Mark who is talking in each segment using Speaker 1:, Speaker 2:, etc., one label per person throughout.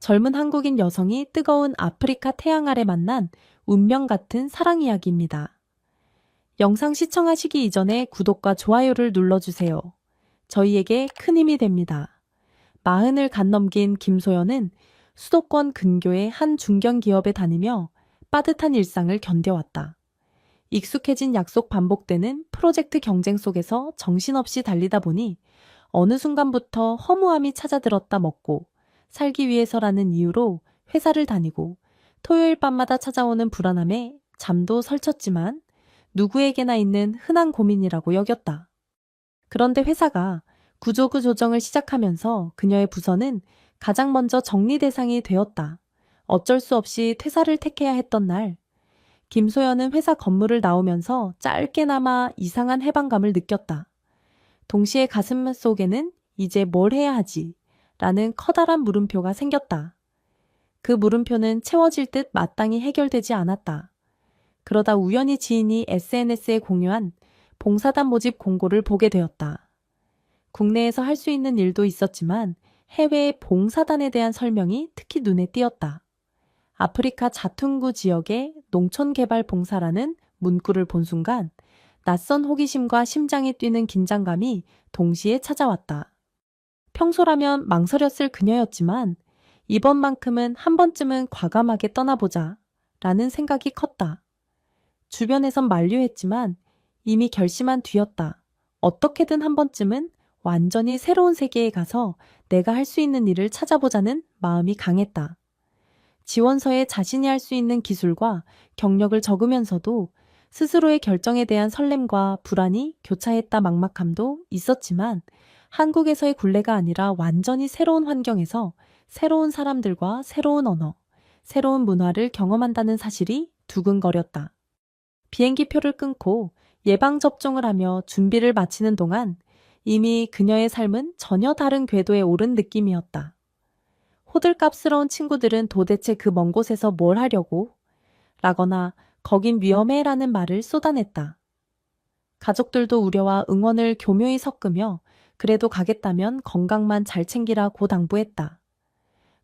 Speaker 1: 젊은 한국인 여성이 뜨거운 아프리카 태양 아래 만난 운명 같은 사랑 이야기입니다. 영상 시청하시기 이전에 구독과 좋아요를 눌러주세요. 저희에게 큰 힘이 됩니다. 40을 간 넘긴 김소연은 수도권 근교의 한 중견기업에 다니며 빠듯한 일상을 견뎌왔다. 익숙해진 약속 반복되는 프로젝트 경쟁 속에서 정신없이 달리다 보니 어느 순간부터 허무함이 찾아들었다 먹고 살기 위해서라는 이유로 회사를 다니고 토요일 밤마다 찾아오는 불안함에 잠도 설쳤지만 누구에게나 있는 흔한 고민이라고 여겼다. 그런데 회사가 구조구 조정을 시작하면서 그녀의 부서는 가장 먼저 정리 대상이 되었다. 어쩔 수 없이 퇴사를 택해야 했던 날, 김소연은 회사 건물을 나오면서 짧게나마 이상한 해방감을 느꼈다. 동시에 가슴 속에는 이제 뭘 해야 하지? 라는 커다란 물음표가 생겼다. 그 물음표는 채워질 듯 마땅히 해결되지 않았다. 그러다 우연히 지인이 SNS에 공유한 봉사단 모집 공고를 보게 되었다. 국내에서 할 수 있는 일도 있었지만 해외의 봉사단에 대한 설명이 특히 눈에 띄었다. 아프리카 자퉁구 지역의 농촌개발 봉사라는 문구를 본 순간 낯선 호기심과 심장이 뛰는 긴장감이 동시에 찾아왔다. 평소라면 망설였을 그녀였지만 이번만큼은 한 번쯤은 과감하게 떠나보자 라는 생각이 컸다. 주변에선 만류했지만 이미 결심한 뒤였다. 어떻게든 한 번쯤은 완전히 새로운 세계에 가서 내가 할 수 있는 일을 찾아보자는 마음이 강했다. 지원서에 자신이 할 수 있는 기술과 경력을 적으면서도 스스로의 결정에 대한 설렘과 불안이 교차했다 막막함도 있었지만 한국에서의 굴레가 아니라 완전히 새로운 환경에서 새로운 사람들과 새로운 언어, 새로운 문화를 경험한다는 사실이 두근거렸다. 비행기표를 끊고 예방접종을 하며 준비를 마치는 동안 이미 그녀의 삶은 전혀 다른 궤도에 오른 느낌이었다. 호들갑스러운 친구들은 도대체 그 먼 곳에서 뭘 하려고? 라거나 거긴 위험해 라는 말을 쏟아냈다. 가족들도 우려와 응원을 교묘히 섞으며 그래도 가겠다면 건강만 잘 챙기라고 당부했다.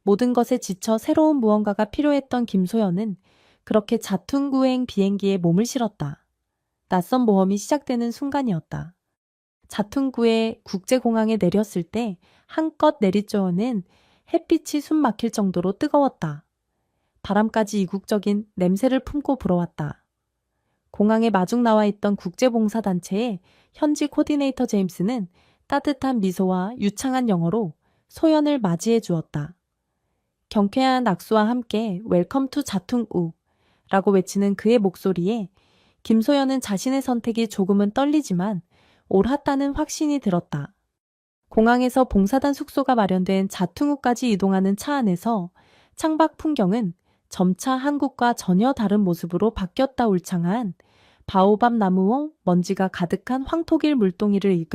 Speaker 1: 모든 것에 지쳐 새로운 무언가가 필요했던 김소연은 그렇게 자퉁구행 비행기에 몸을 실었다. 낯선 모험이 시작되는 순간이었다. 자퉁구의 국제공항에 내렸을 때 한껏 내리쬐어는 햇빛이 숨 막힐 정도로 뜨거웠다. 바람까지 이국적인 냄새를 품고 불어왔다. 공항에 마중 나와 있던 국제봉사단체의 현지 코디네이터 제임스는 따뜻한 미소와 유창한 영어로 소연을 맞이해 주었다. 경쾌한 악수와 함께 웰컴 투 자퉁우 라고 외치는 그의 목소리에 김소연은 자신의 선택이 조금은 떨리지만 옳았다는 확신이 들었다. 공항에서 봉사단 숙소가 마련된 자퉁우까지 이동하는 차 안에서 창밖 풍경은 점차 한국과 전혀 다른 모습으로 바뀌었다. 울창한 바오밥 나무와 먼지가 가득한 황토길 물동이를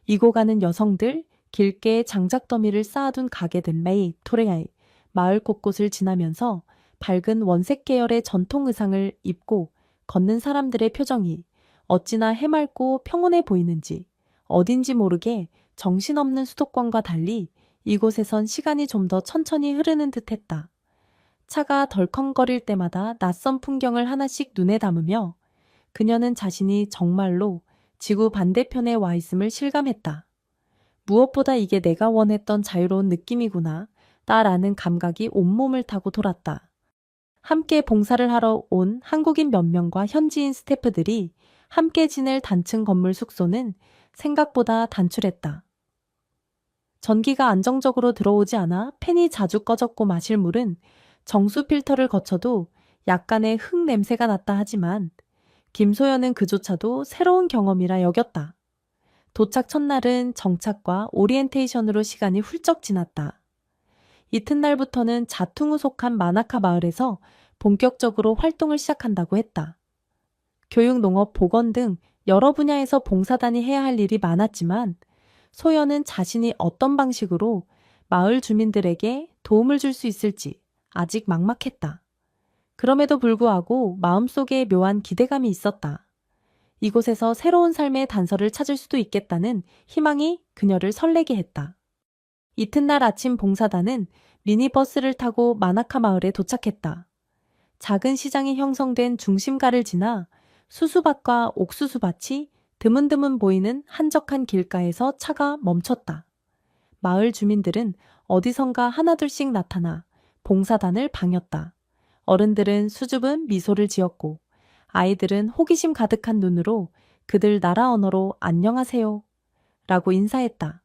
Speaker 1: 이고 가는 여성들, 길게 장작더미를 쌓아둔 가게들 메이, 토레아이, 마을 곳곳을 지나면서 밝은 원색 계열의 전통 의상을 입고 걷는 사람들의 표정이 어찌나 해맑고 평온해 보이는지 어딘지 모르게 정신없는 수도권과 달리 이곳에선 시간이 좀 더 천천히 흐르는 듯했다. 차가 덜컹거릴 때마다 낯선 풍경을 하나씩 눈에 담으며 그녀는 자신이 정말로 지구 반대편에 와 있음을 실감했다. 무엇보다 이게 내가 원했던 자유로운 느낌이구나 라는 감각이 온몸을 타고 돌았다. 함께 봉사를 하러 온 한국인 몇 명과 현지인 스태프들이 함께 지낼 단층 건물 숙소는 생각보다 단출했다. 전기가 안정적으로 들어오지 않아 팬이 자주 꺼졌고 마실 물은 정수 필터를 거쳐도 약간의 흙 냄새가 났다 하지만 김소연은 그조차도 새로운 경험이라 여겼다. 도착 첫날은 정착과 오리엔테이션으로 시간이 훌쩍 지났다. 이튿날부터는 자퉁우 속한 마나카 마을에서 본격적으로 활동을 시작한다고 했다. 교육, 농업, 보건 등 여러 분야에서 봉사단이 해야 할 일이 많았지만 소연은 자신이 어떤 방식으로 마을 주민들에게 도움을 줄 수 있을지 아직 막막했다. 그럼에도 불구하고 마음속에 묘한 기대감이 있었다. 이곳에서 새로운 삶의 단서를 찾을 수도 있겠다는 희망이 그녀를 설레게 했다. 이튿날 아침 봉사단은 미니버스를 타고 마나카 마을에 도착했다. 작은 시장이 형성된 중심가를 지나 수수밭과 옥수수밭이 드문드문 보이는 한적한 길가에서 차가 멈췄다. 마을 주민들은 어디선가 하나둘씩 나타나 봉사단을 방했다. 어른들은 수줍은 미소를 지었고 아이들은 호기심 가득한 눈으로 그들 나라 언어로 안녕하세요 라고 인사했다.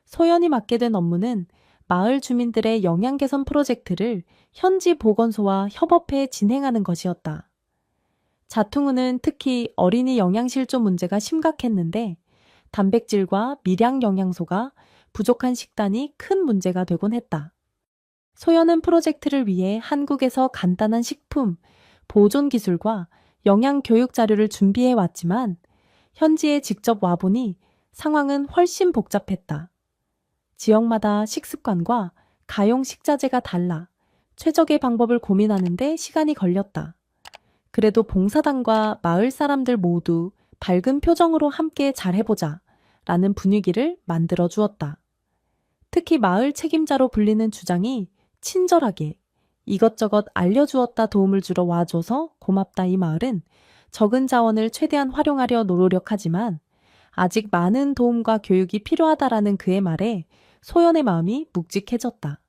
Speaker 1: 소연이 맡게 된 업무는 마을 주민들의 영양 개선 프로젝트를 현지 보건소와 협업해 진행하는 것이었다. 자퉁우는 특히 어린이 영양실조 문제가 심각했는데 단백질과 미량 영양소가 부족한 식단이 큰 문제가 되곤 했다. 소연은 프로젝트를 위해 한국에서 간단한 식품, 보존 기술과 영양 교육 자료를 준비해 왔지만 현지에 직접 와보니 상황은 훨씬 복잡했다. 지역마다 식습관과 가용 식자재가 달라 최적의 방법을 고민하는데 시간이 걸렸다. 그래도 봉사단과 마을 사람들 모두 밝은 표정으로 함께 잘해보자 라는 분위기를 만들어 주었다. 특히 마을 책임자로 불리는 주장이 친절하게 이것저것 알려주었다 도움을 주러 와줘서 고맙다. 이 마을은 적은 자원을 최대한 활용하려 노력하지만 아직 많은 도움과 교육이 필요하다라는 그의 말에 소연의 마음이 묵직해졌다.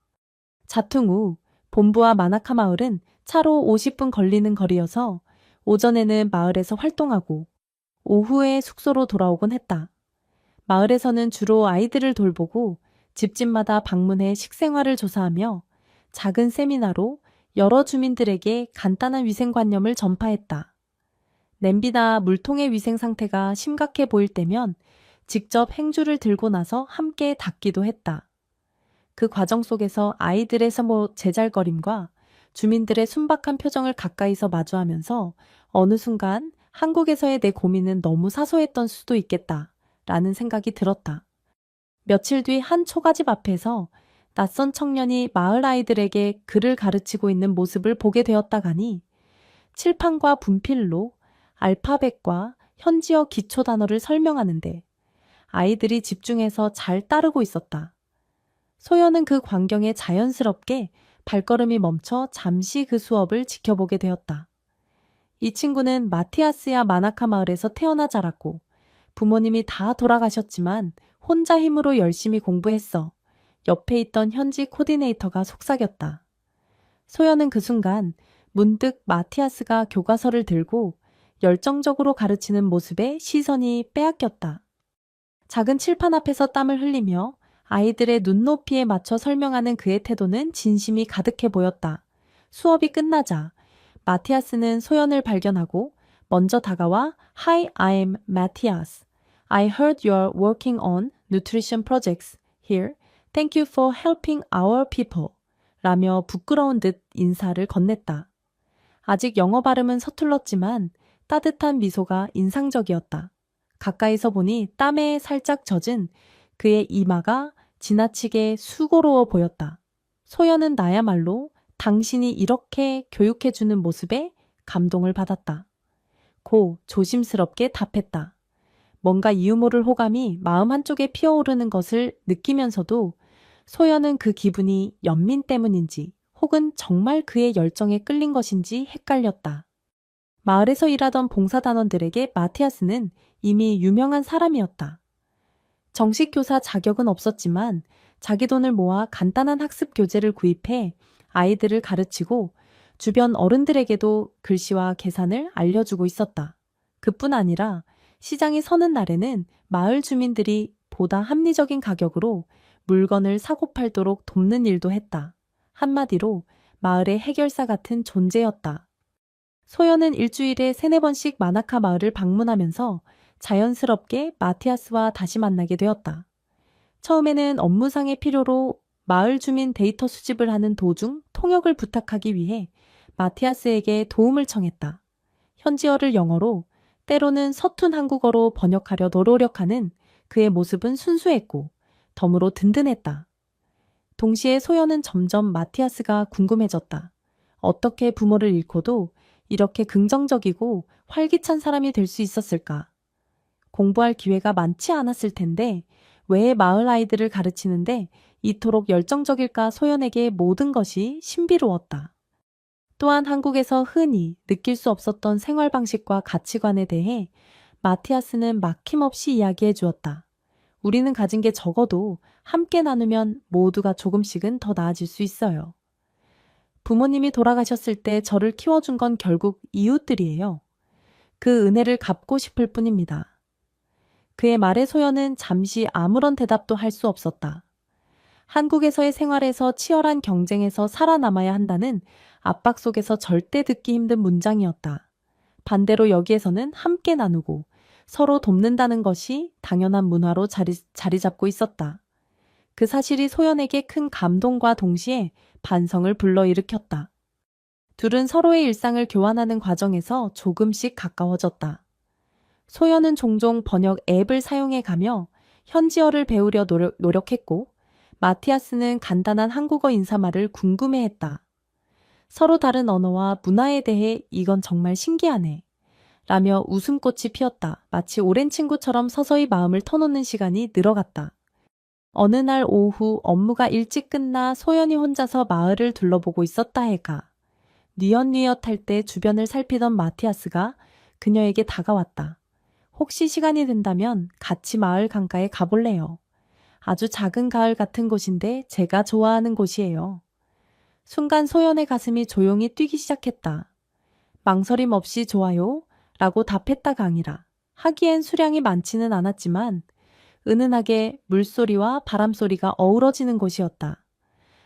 Speaker 1: 자퉁 후 본부와 마나카 마을은 차로 50분 걸리는 거리여서 오전에는 마을에서 활동하고 오후에 숙소로 돌아오곤 했다. 마을에서는 주로 아이들을 돌보고 집집마다 방문해 식생활을 조사하며 작은 세미나로 여러 주민들에게 간단한 위생관념을 전파했다. 냄비나 물통의 위생 상태가 심각해 보일 때면 직접 행주를 들고 나서 함께 닦기도 했다. 그 과정 속에서 아이들의 제잘거림과 주민들의 순박한 표정을 가까이서 마주하면서 어느 순간 한국에서의 내 고민은 너무 사소했던 수도 있겠다 라는 생각이 들었다. 며칠 뒤 한 초가집 앞에서 낯선 청년이 마을 아이들에게 글을 가르치고 있는 모습을 보게 되었다가니 칠판과 분필로 알파벳과 현지어 기초 단어를 설명하는데 아이들이 집중해서 잘 따르고 있었다. 소연은 그 광경에 자연스럽게 발걸음이 멈춰 잠시 그 수업을 지켜보게 되었다. 이 친구는 마티아스야 마나카 마을에서 태어나 자랐고 부모님이 다 돌아가셨지만 혼자 힘으로 열심히 공부했어. 옆에 있던 현지 코디네이터가 속삭였다. 소연은 그 순간 문득 마티아스가 교과서를 들고 열정적으로 가르치는 모습에 시선이 빼앗겼다. 작은 칠판 앞에서 땀을 흘리며 아이들의 눈높이에 맞춰 설명하는 그의 태도는 진심이 가득해 보였다. 수업이 끝나자 마티아스는 소연을 발견하고 먼저 다가와 Hi, I'm Matthias. I heard you're working on nutrition projects here. Thank you for helping our people. 라며 부끄러운 듯 인사를 건넸다. 아직 영어 발음은 서툴렀지만 따뜻한 미소가 인상적이었다. 가까이서 보니 땀에 살짝 젖은 그의 이마가 지나치게 수고로워 보였다. 소연은 나야말로 당신이 이렇게 교육해주는 모습에 감동을 받았다. 고 조심스럽게 답했다. 뭔가 이유 모를 호감이 마음 한쪽에 피어오르는 것을 느끼면서도 소연은 그 기분이 연민 때문인지 혹은 정말 그의 열정에 끌린 것인지 헷갈렸다. 마을에서 일하던 봉사단원들에게 마티아스는 이미 유명한 사람이었다. 정식 교사 자격은 없었지만 자기 돈을 모아 간단한 학습 교재를 구입해 아이들을 가르치고 주변 어른들에게도 글씨와 계산을 알려주고 있었다. 그뿐 아니라 시장이 서는 날에는 마을 주민들이 보다 합리적인 가격으로 물건을 사고 팔도록 돕는 일도 했다. 한마디로 마을의 해결사 같은 존재였다. 소연은 일주일에 3-4번씩 마나카 마을을 방문하면서 자연스럽게 마티아스와 다시 만나게 되었다. 처음에는 업무상의 필요로 마을 주민 데이터 수집을 하는 도중 통역을 부탁하기 위해 마티아스에게 도움을 청했다. 현지어를 영어로 때로는 서툰 한국어로 번역하려 노력하는 그의 모습은 순수했고 덤으로 든든했다. 동시에 소연은 점점 마티아스가 궁금해졌다. 어떻게 부모를 잃고도 이렇게 긍정적이고 활기찬 사람이 될 수 있었을까? 공부할 기회가 많지 않았을 텐데 왜 마을 아이들을 가르치는데 이토록 열정적일까? 소연에게 모든 것이 신비로웠다. 또한 한국에서 흔히 느낄 수 없었던 생활 방식과 가치관에 대해 마티아스는 막힘없이 이야기해 주었다. 우리는 가진 게 적어도 함께 나누면 모두가 조금씩은 더 나아질 수 있어요. 부모님이 돌아가셨을 때 저를 키워준 건 결국 이웃들이에요. 그 은혜를 갚고 싶을 뿐입니다. 그의 말에 소연은 잠시 아무런 대답도 할 수 없었다. 한국에서의 생활에서 치열한 경쟁에서 살아남아야 한다는 압박 속에서 절대 듣기 힘든 문장이었다. 반대로 여기에서는 함께 나누고 서로 돕는다는 것이 당연한 문화로 자리 잡고 있었다. 그 사실이 소연에게 큰 감동과 동시에 반성을 불러일으켰다. 둘은 서로의 일상을 교환하는 과정에서 조금씩 가까워졌다. 소연은 종종 번역 앱을 사용해 가며 현지어를 배우려 노력했고, 마티아스는 간단한 한국어 인사말을 궁금해했다. 서로 다른 언어와 문화에 대해 이건 정말 신기하네 라며 웃음꽃이 피었다. 마치 오랜 친구처럼 서서히 마음을 터놓는 시간이 늘어갔다. 어느 날 오후 업무가 일찍 끝나 소연이 혼자서 마을을 둘러보고 있었다 해가 뉘엿뉘엿할 때 주변을 살피던 마티아스가 그녀에게 다가왔다. 혹시 시간이 된다면 같이 마을 강가에 가볼래요? 아주 작은 가을 같은 곳인데 제가 좋아하는 곳이에요. 순간 소연의 가슴이 조용히 뛰기 시작했다. 망설임 없이 좋아요 라고 답했다가 아니라 하기엔 수량이 많지는 않았지만 은은하게 물소리와 바람소리가 어우러지는 곳이었다.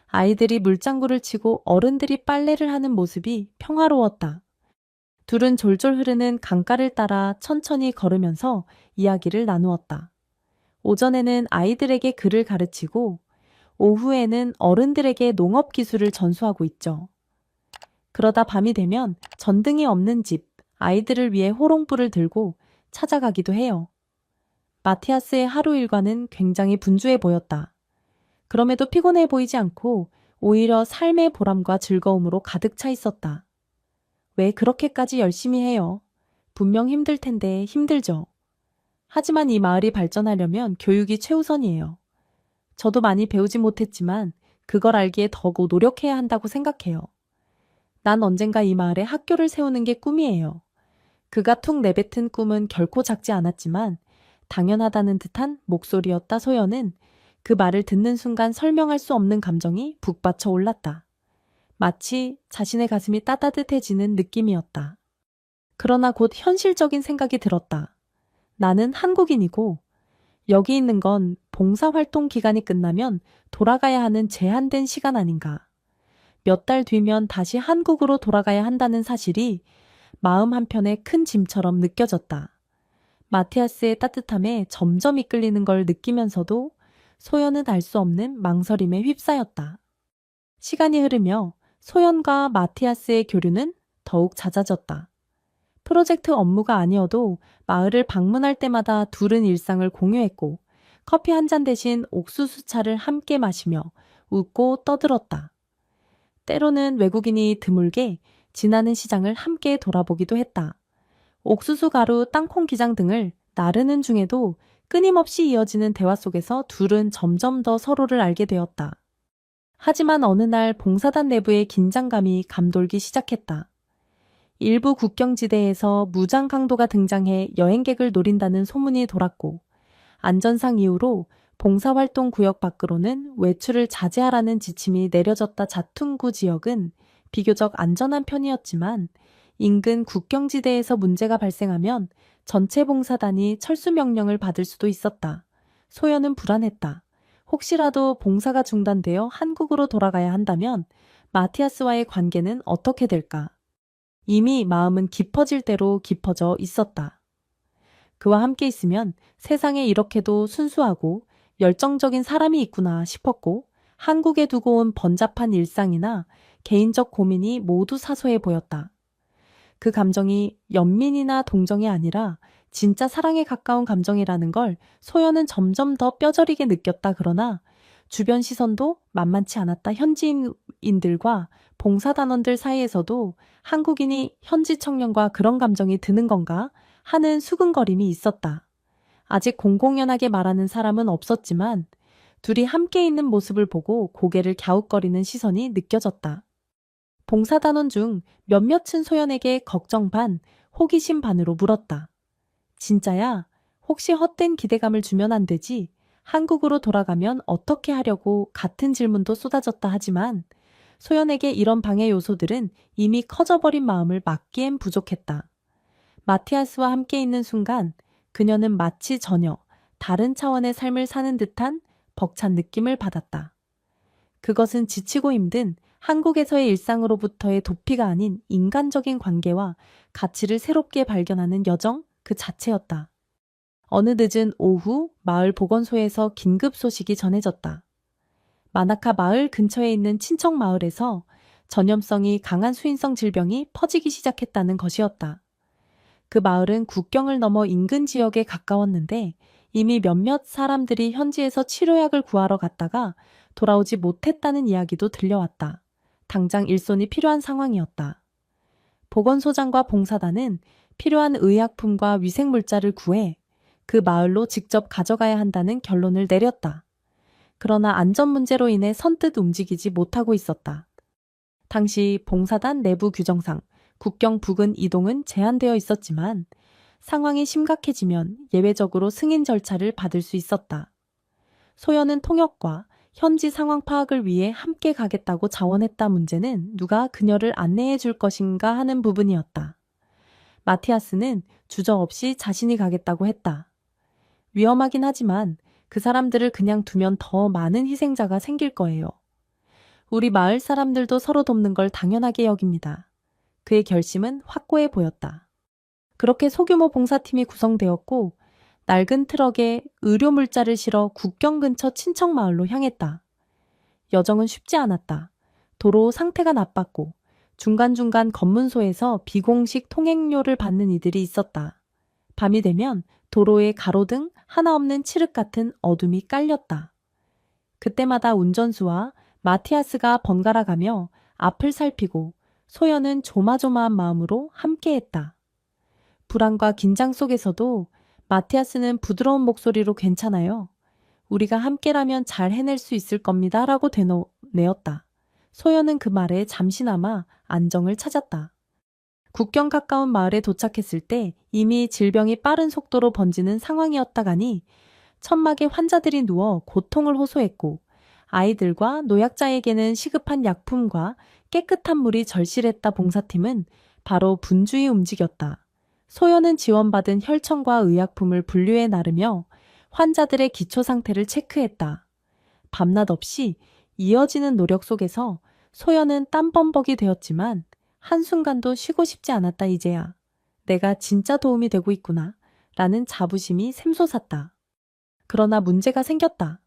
Speaker 1: 아이들이 물장구를 치고 어른들이 빨래를 하는 모습이 평화로웠다. 둘은 졸졸 흐르는 강가를 따라 천천히 걸으면서 이야기를 나누었다. 오전에는 아이들에게 글을 가르치고 오후에는 어른들에게 농업 기술을 전수하고 있죠. 그러다 밤이 되면 전등이 없는 집, 아이들을 위해 호롱불을 들고 찾아가기도 해요. 마티아스의 하루 일과는 굉장히 분주해 보였다. 그럼에도 피곤해 보이지 않고 오히려 삶의 보람과 즐거움으로 가득 차 있었다. 왜 그렇게까지 열심히 해요? 분명 힘들 텐데 힘들죠. 하지만 이 마을이 발전하려면 교육이 최우선이에요. 저도 많이 배우지 못했지만 그걸 알기에 더 노력해야 한다고 생각해요. 난 언젠가 이 마을에 학교를 세우는 게 꿈이에요. 그가 툭 내뱉은 꿈은 결코 작지 않았지만 당연하다는 듯한 목소리였다. 소연은 그 말을 듣는 순간 설명할 수 없는 감정이 북받쳐 올랐다. 마치 자신의 가슴이 따뜻해지는 느낌이었다. 그러나 곧 현실적인 생각이 들었다. 나는 한국인이고 여기 있는 건 봉사활동 기간이 끝나면 돌아가야 하는 제한된 시간 아닌가. 몇 달 뒤면 다시 한국으로 돌아가야 한다는 사실이 마음 한편에 큰 짐처럼 느껴졌다. 마티아스의 따뜻함에 점점 이끌리는 걸 느끼면서도 소연은 알 수 없는 망설임에 휩싸였다. 시간이 흐르며 소연과 마티아스의 교류는 더욱 잦아졌다. 프로젝트 업무가 아니어도 마을을 방문할 때마다 둘은 일상을 공유했고 커피 한 잔 대신 옥수수차를 함께 마시며 웃고 떠들었다. 때로는 외국인이 드물게 지나는 시장을 함께 돌아보기도 했다. 옥수수 가루, 땅콩 기장 등을 나르는 중에도 끊임없이 이어지는 대화 속에서 둘은 점점 더 서로를 알게 되었다. 하지만 어느 날 봉사단 내부의 긴장감이 감돌기 시작했다. 일부 국경지대에서 무장 강도가 등장해 여행객을 노린다는 소문이 돌았고 안전상 이유로 봉사활동 구역 밖으로는 외출을 자제하라는 지침이 내려졌다. 자퉁구 지역은 비교적 안전한 편이었지만 인근 국경지대에서 문제가 발생하면 전체 봉사단이 철수 명령을 받을 수도 있었다. 소연은 불안했다. 혹시라도 봉사가 중단되어 한국으로 돌아가야 한다면 마티아스와의 관계는 어떻게 될까? 이미 마음은 깊어질 대로 깊어져 있었다. 그와 함께 있으면 세상에 이렇게도 순수하고 열정적인 사람이 있구나 싶었고 한국에 두고 온 번잡한 일상이나 개인적 고민이 모두 사소해 보였다. 그 감정이 연민이나 동정이 아니라 진짜 사랑에 가까운 감정이라는 걸 소연은 점점 더 뼈저리게 느꼈다. 그러나 주변 시선도 만만치 않았다. 현지인들과 봉사단원들 사이에서도 한국인이 현지 청년과 그런 감정이 드는 건가 하는 수근거림이 있었다. 아직 공공연하게 말하는 사람은 없었지만 둘이 함께 있는 모습을 보고 고개를 갸웃거리는 시선이 느껴졌다. 봉사단원 중 몇몇은 소연에게 걱정 반, 호기심 반으로 물었다. 진짜야? 혹시 헛된 기대감을 주면 안 되지? 한국으로 돌아가면 어떻게 하려고 같은 질문도 쏟아졌다 하지만 소연에게 이런 방해 요소들은 이미 커져버린 마음을 막기엔 부족했다. 마티아스와 함께 있는 순간 그녀는 마치 전혀 다른 차원의 삶을 사는 듯한 벅찬 느낌을 받았다. 그것은 지치고 힘든 한국에서의 일상으로부터의 도피가 아닌 인간적인 관계와 가치를 새롭게 발견하는 여정 그 자체였다. 어느 늦은 오후 마을 보건소에서 긴급 소식이 전해졌다. 마나카 마을 근처에 있는 친척 마을에서 전염성이 강한 수인성 질병이 퍼지기 시작했다는 것이었다. 그 마을은 국경을 넘어 인근 지역에 가까웠는데 이미 몇몇 사람들이 현지에서 치료약을 구하러 갔다가 돌아오지 못했다는 이야기도 들려왔다. 당장 일손이 필요한 상황이었다. 보건소장과 봉사단은 필요한 의약품과 위생물자를 구해 그 마을로 직접 가져가야 한다는 결론을 내렸다. 그러나 안전 문제로 인해 선뜻 움직이지 못하고 있었다. 당시 봉사단 내부 규정상 국경 부근 이동은 제한되어 있었지만 상황이 심각해지면 예외적으로 승인 절차를 받을 수 있었다. 소연은 통역과 현지 상황 파악을 위해 함께 가겠다고 자원했다. 문제는 누가 그녀를 안내해 줄 것인가 하는 부분이었다. 마티아스는 주저없이 자신이 가겠다고 했다. 위험하긴 하지만 그 사람들을 그냥 두면 더 많은 희생자가 생길 거예요. 우리 마을 사람들도 서로 돕는 걸 당연하게 여깁니다. 그의 결심은 확고해 보였다. 그렇게 소규모 봉사팀이 구성되었고 낡은 트럭에 의료 물자를 실어 국경 근처 친척 마을로 향했다. 여정은 쉽지 않았다. 도로 상태가 나빴고 중간중간 검문소에서 비공식 통행료를 받는 이들이 있었다. 밤이 되면 도로에 가로등 하나 없는 칠흑 같은 어둠이 깔렸다. 그때마다 운전수와 마티아스가 번갈아 가며 앞을 살피고 소연은 조마조마한 마음으로 함께했다. 불안과 긴장 속에서도 마티아스는 부드러운 목소리로 괜찮아요. 우리가 함께라면 잘 해낼 수 있을 겁니다. 라고 내었다. 소연은 그 말에 잠시나마 안정을 찾았다. 국경 가까운 마을에 도착했을 때 이미 질병이 빠른 속도로 번지는 상황이었다가니 천막에 환자들이 누워 고통을 호소했고 아이들과 노약자에게는 시급한 약품과 깨끗한 물이 절실했다. 봉사팀은 바로 분주히 움직였다. 소연은 지원받은 혈청과 의약품을 분류해 나르며 환자들의 기초 상태를 체크했다. 밤낮 없이 이어지는 노력 속에서 소연은 땀범벅이 되었지만 한순간도 쉬고 싶지 않았다. 이제야 내가 진짜 도움이 되고 있구나 라는 자부심이 샘솟았다. 그러나 문제가 생겼다.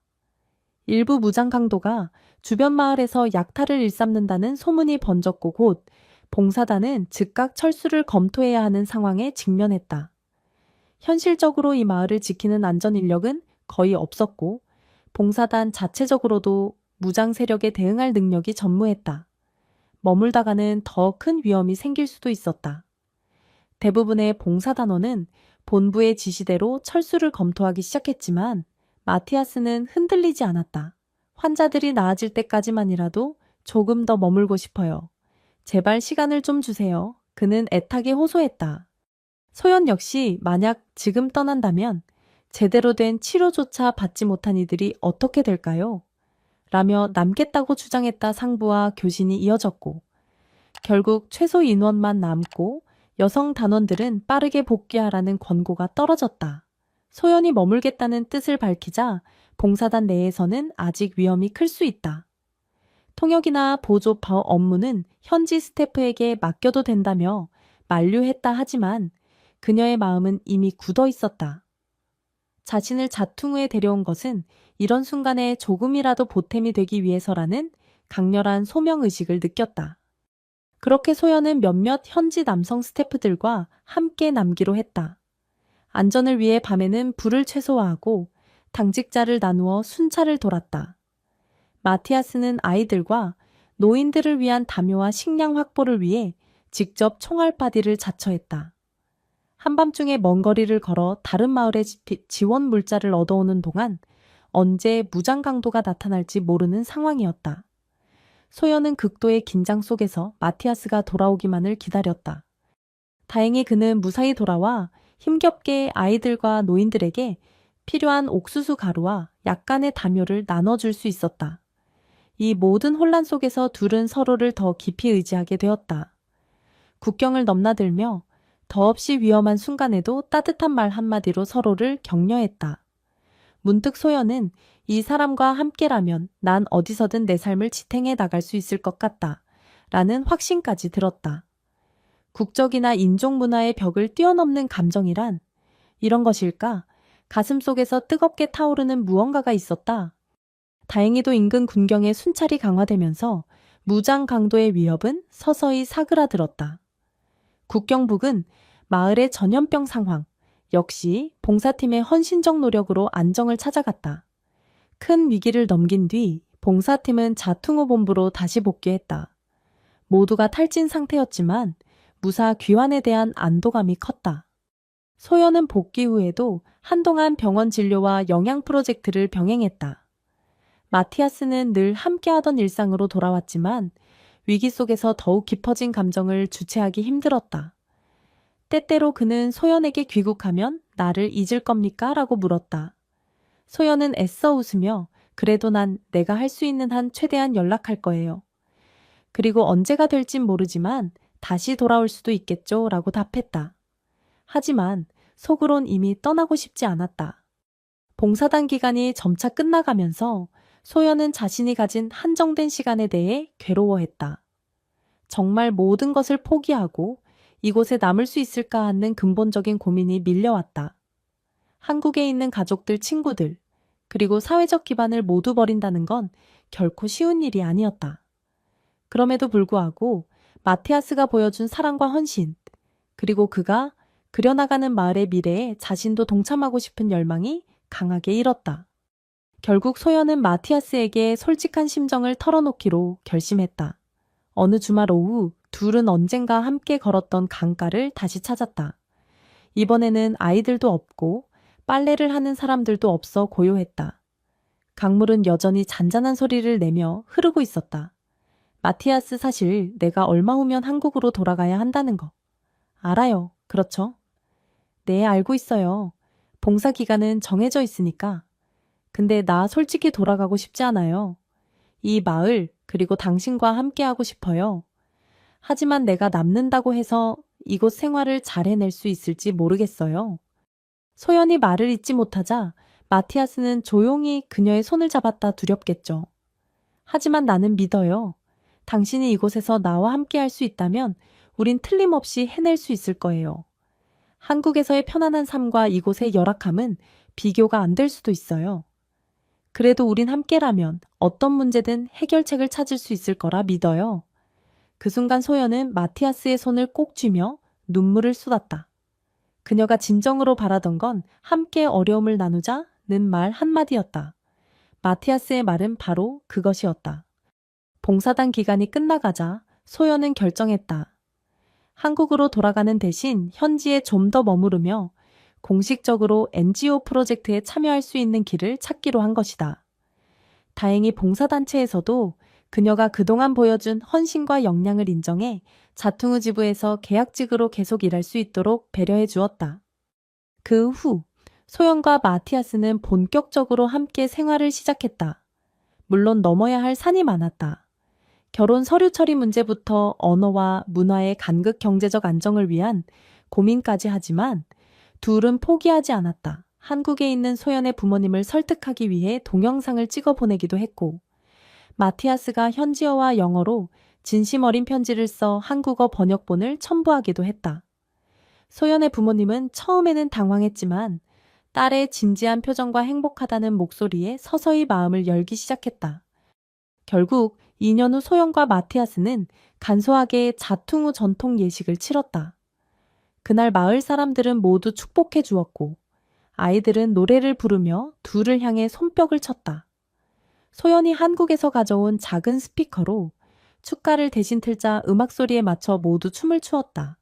Speaker 1: 일부 무장 강도가 주변 마을에서 약탈을 일삼는다는 소문이 번졌고 곧 봉사단은 즉각 철수를 검토해야 하는 상황에 직면했다. 현실적으로 이 마을을 지키는 안전 인력은 거의 없었고 봉사단 자체적으로도 무장 세력에 대응할 능력이 전무했다. 머물다가는 더 큰 위험이 생길 수도 있었다. 대부분의 봉사단원은 본부의 지시대로 철수를 검토하기 시작했지만 마티아스는 흔들리지 않았다. 환자들이 나아질 때까지만이라도 조금 더 머물고 싶어요. 제발 시간을 좀 주세요. 그는 애타게 호소했다. 소연 역시 만약 지금 떠난다면 제대로 된 치료조차 받지 못한 이들이 어떻게 될까요? 라며 남겠다고 주장했다. 상부와 교신이 이어졌고 결국 최소 인원만 남고 여성 단원들은 빠르게 복귀하라는 권고가 떨어졌다. 소연이 머물겠다는 뜻을 밝히자 봉사단 내에서는 아직 위험이 클 수 있다. 통역이나 보조 업무는 현지 스태프에게 맡겨도 된다며 만류했다. 하지만 그녀의 마음은 이미 굳어 있었다. 자신을 자퉁우에 데려온 것은 이런 순간에 조금이라도 보탬이 되기 위해서라는 강렬한 소명의식을 느꼈다. 그렇게 소연은 몇몇 현지 남성 스태프들과 함께 남기로 했다. 안전을 위해 밤에는 불을 최소화하고 당직자를 나누어 순찰을 돌았다. 마티아스는 아이들과 노인들을 위한 담요와 식량 확보를 위해 직접 총알바디를 자처했다. 한밤중에 먼 거리를 걸어 다른 마을의 지원 물자를 얻어오는 동안 언제 무장 강도가 나타날지 모르는 상황이었다. 소연은 극도의 긴장 속에서 마티아스가 돌아오기만을 기다렸다. 다행히 그는 무사히 돌아와 힘겹게 아이들과 노인들에게 필요한 옥수수 가루와 약간의 담요를 나눠줄 수 있었다. 이 모든 혼란 속에서 둘은 서로를 더 깊이 의지하게 되었다. 국경을 넘나들며 더없이 위험한 순간에도 따뜻한 말 한마디로 서로를 격려했다. 문득 소연은 이 사람과 함께라면 난 어디서든 내 삶을 지탱해 나갈 수 있을 것 같다. 라는 확신까지 들었다. 국적이나 인종 문화의 벽을 뛰어넘는 감정이란 이런 것일까? 가슴 속에서 뜨겁게 타오르는 무언가가 있었다. 다행히도 인근 군경의 순찰이 강화되면서 무장 강도의 위협은 서서히 사그라들었다. 국경북은 마을의 전염병 상황, 역시 봉사팀의 헌신적 노력으로 안정을 찾아갔다. 큰 위기를 넘긴 뒤 봉사팀은 자퉁우 본부로 다시 복귀했다. 모두가 탈진 상태였지만 무사 귀환에 대한 안도감이 컸다. 소연은 복귀 후에도 한동안 병원 진료와 영양 프로젝트를 병행했다. 마티아스는 늘 함께하던 일상으로 돌아왔지만 위기 속에서 더욱 깊어진 감정을 주체하기 힘들었다. 때때로 그는 소연에게 귀국하면 나를 잊을 겁니까? 라고 물었다. 소연은 애써 웃으며 그래도 난 내가 할 수 있는 한 최대한 연락할 거예요. 그리고 언제가 될진 모르지만 다시 돌아올 수도 있겠죠? 라고 답했다. 하지만 속으론 이미 떠나고 싶지 않았다. 봉사단 기간이 점차 끝나가면서 소연은 자신이 가진 한정된 시간에 대해 괴로워했다. 정말 모든 것을 포기하고 이곳에 남을 수 있을까 하는 근본적인 고민이 밀려왔다. 한국에 있는 가족들, 친구들, 그리고 사회적 기반을 모두 버린다는 건 결코 쉬운 일이 아니었다. 그럼에도 불구하고 마티아스가 보여준 사랑과 헌신, 그리고 그가 그려나가는 마을의 미래에 자신도 동참하고 싶은 열망이 강하게 일었다. 결국 소연은 마티아스에게 솔직한 심정을 털어놓기로 결심했다. 어느 주말 오후 둘은 언젠가 함께 걸었던 강가를 다시 찾았다. 이번에는 아이들도 없고 빨래를 하는 사람들도 없어 고요했다. 강물은 여전히 잔잔한 소리를 내며 흐르고 있었다. 마티아스, 사실 내가 얼마 후면 한국으로 돌아가야 한다는 거. 알아요. 그렇죠? 네, 알고 있어요. 봉사 기간은 정해져 있으니까. 근데 나 솔직히 돌아가고 싶지 않아요. 이 마을, 그리고 당신과 함께하고 싶어요. 하지만 내가 남는다고 해서 이곳 생활을 잘 해낼 수 있을지 모르겠어요. 소연이 말을 잇지 못하자 마티아스는 조용히 그녀의 손을 잡았다. 두렵겠죠. 하지만 나는 믿어요. 당신이 이곳에서 나와 함께할 수 있다면 우린 틀림없이 해낼 수 있을 거예요. 한국에서의 편안한 삶과 이곳의 열악함은 비교가 안 될 수도 있어요. 그래도 우린 함께라면 어떤 문제든 해결책을 찾을 수 있을 거라 믿어요. 그 순간 소연은 마티아스의 손을 꼭 쥐며 눈물을 쏟았다. 그녀가 진정으로 바라던 건 함께 어려움을 나누자는 말 한마디였다. 마티아스의 말은 바로 그것이었다. 봉사단 기간이 끝나가자 소연은 결정했다. 한국으로 돌아가는 대신 현지에 좀 더 머무르며 공식적으로 NGO 프로젝트에 참여할 수 있는 길을 찾기로 한 것이다. 다행히 봉사단체에서도 그녀가 그동안 보여준 헌신과 역량을 인정해 자퉁우 지부에서 계약직으로 계속 일할 수 있도록 배려해 주었다. 그 후 소연과 마티아스는 본격적으로 함께 생활을 시작했다. 물론 넘어야 할 산이 많았다. 결혼 서류 처리 문제부터 언어와 문화의 간극 경제적 안정을 위한 고민까지 하지만 둘은 포기하지 않았다. 한국에 있는 소연의 부모님을 설득하기 위해 동영상을 찍어 보내기도 했고, 마티아스가 현지어와 영어로 진심 어린 편지를 써 한국어 번역본을 첨부하기도 했다. 소연의 부모님은 처음에는 당황했지만 딸의 진지한 표정과 행복하다는 목소리에 서서히 마음을 열기 시작했다. 결국 2년 후 소연과 마티아스는 간소하게 자퉁우 전통 예식을 치렀다. 그날 마을 사람들은 모두 축복해 주었고 아이들은 노래를 부르며 둘을 향해 손뼉을 쳤다. 소연이 한국에서 가져온 작은 스피커로 축가를 대신 틀자 음악 소리에 맞춰 모두 춤을 추었다.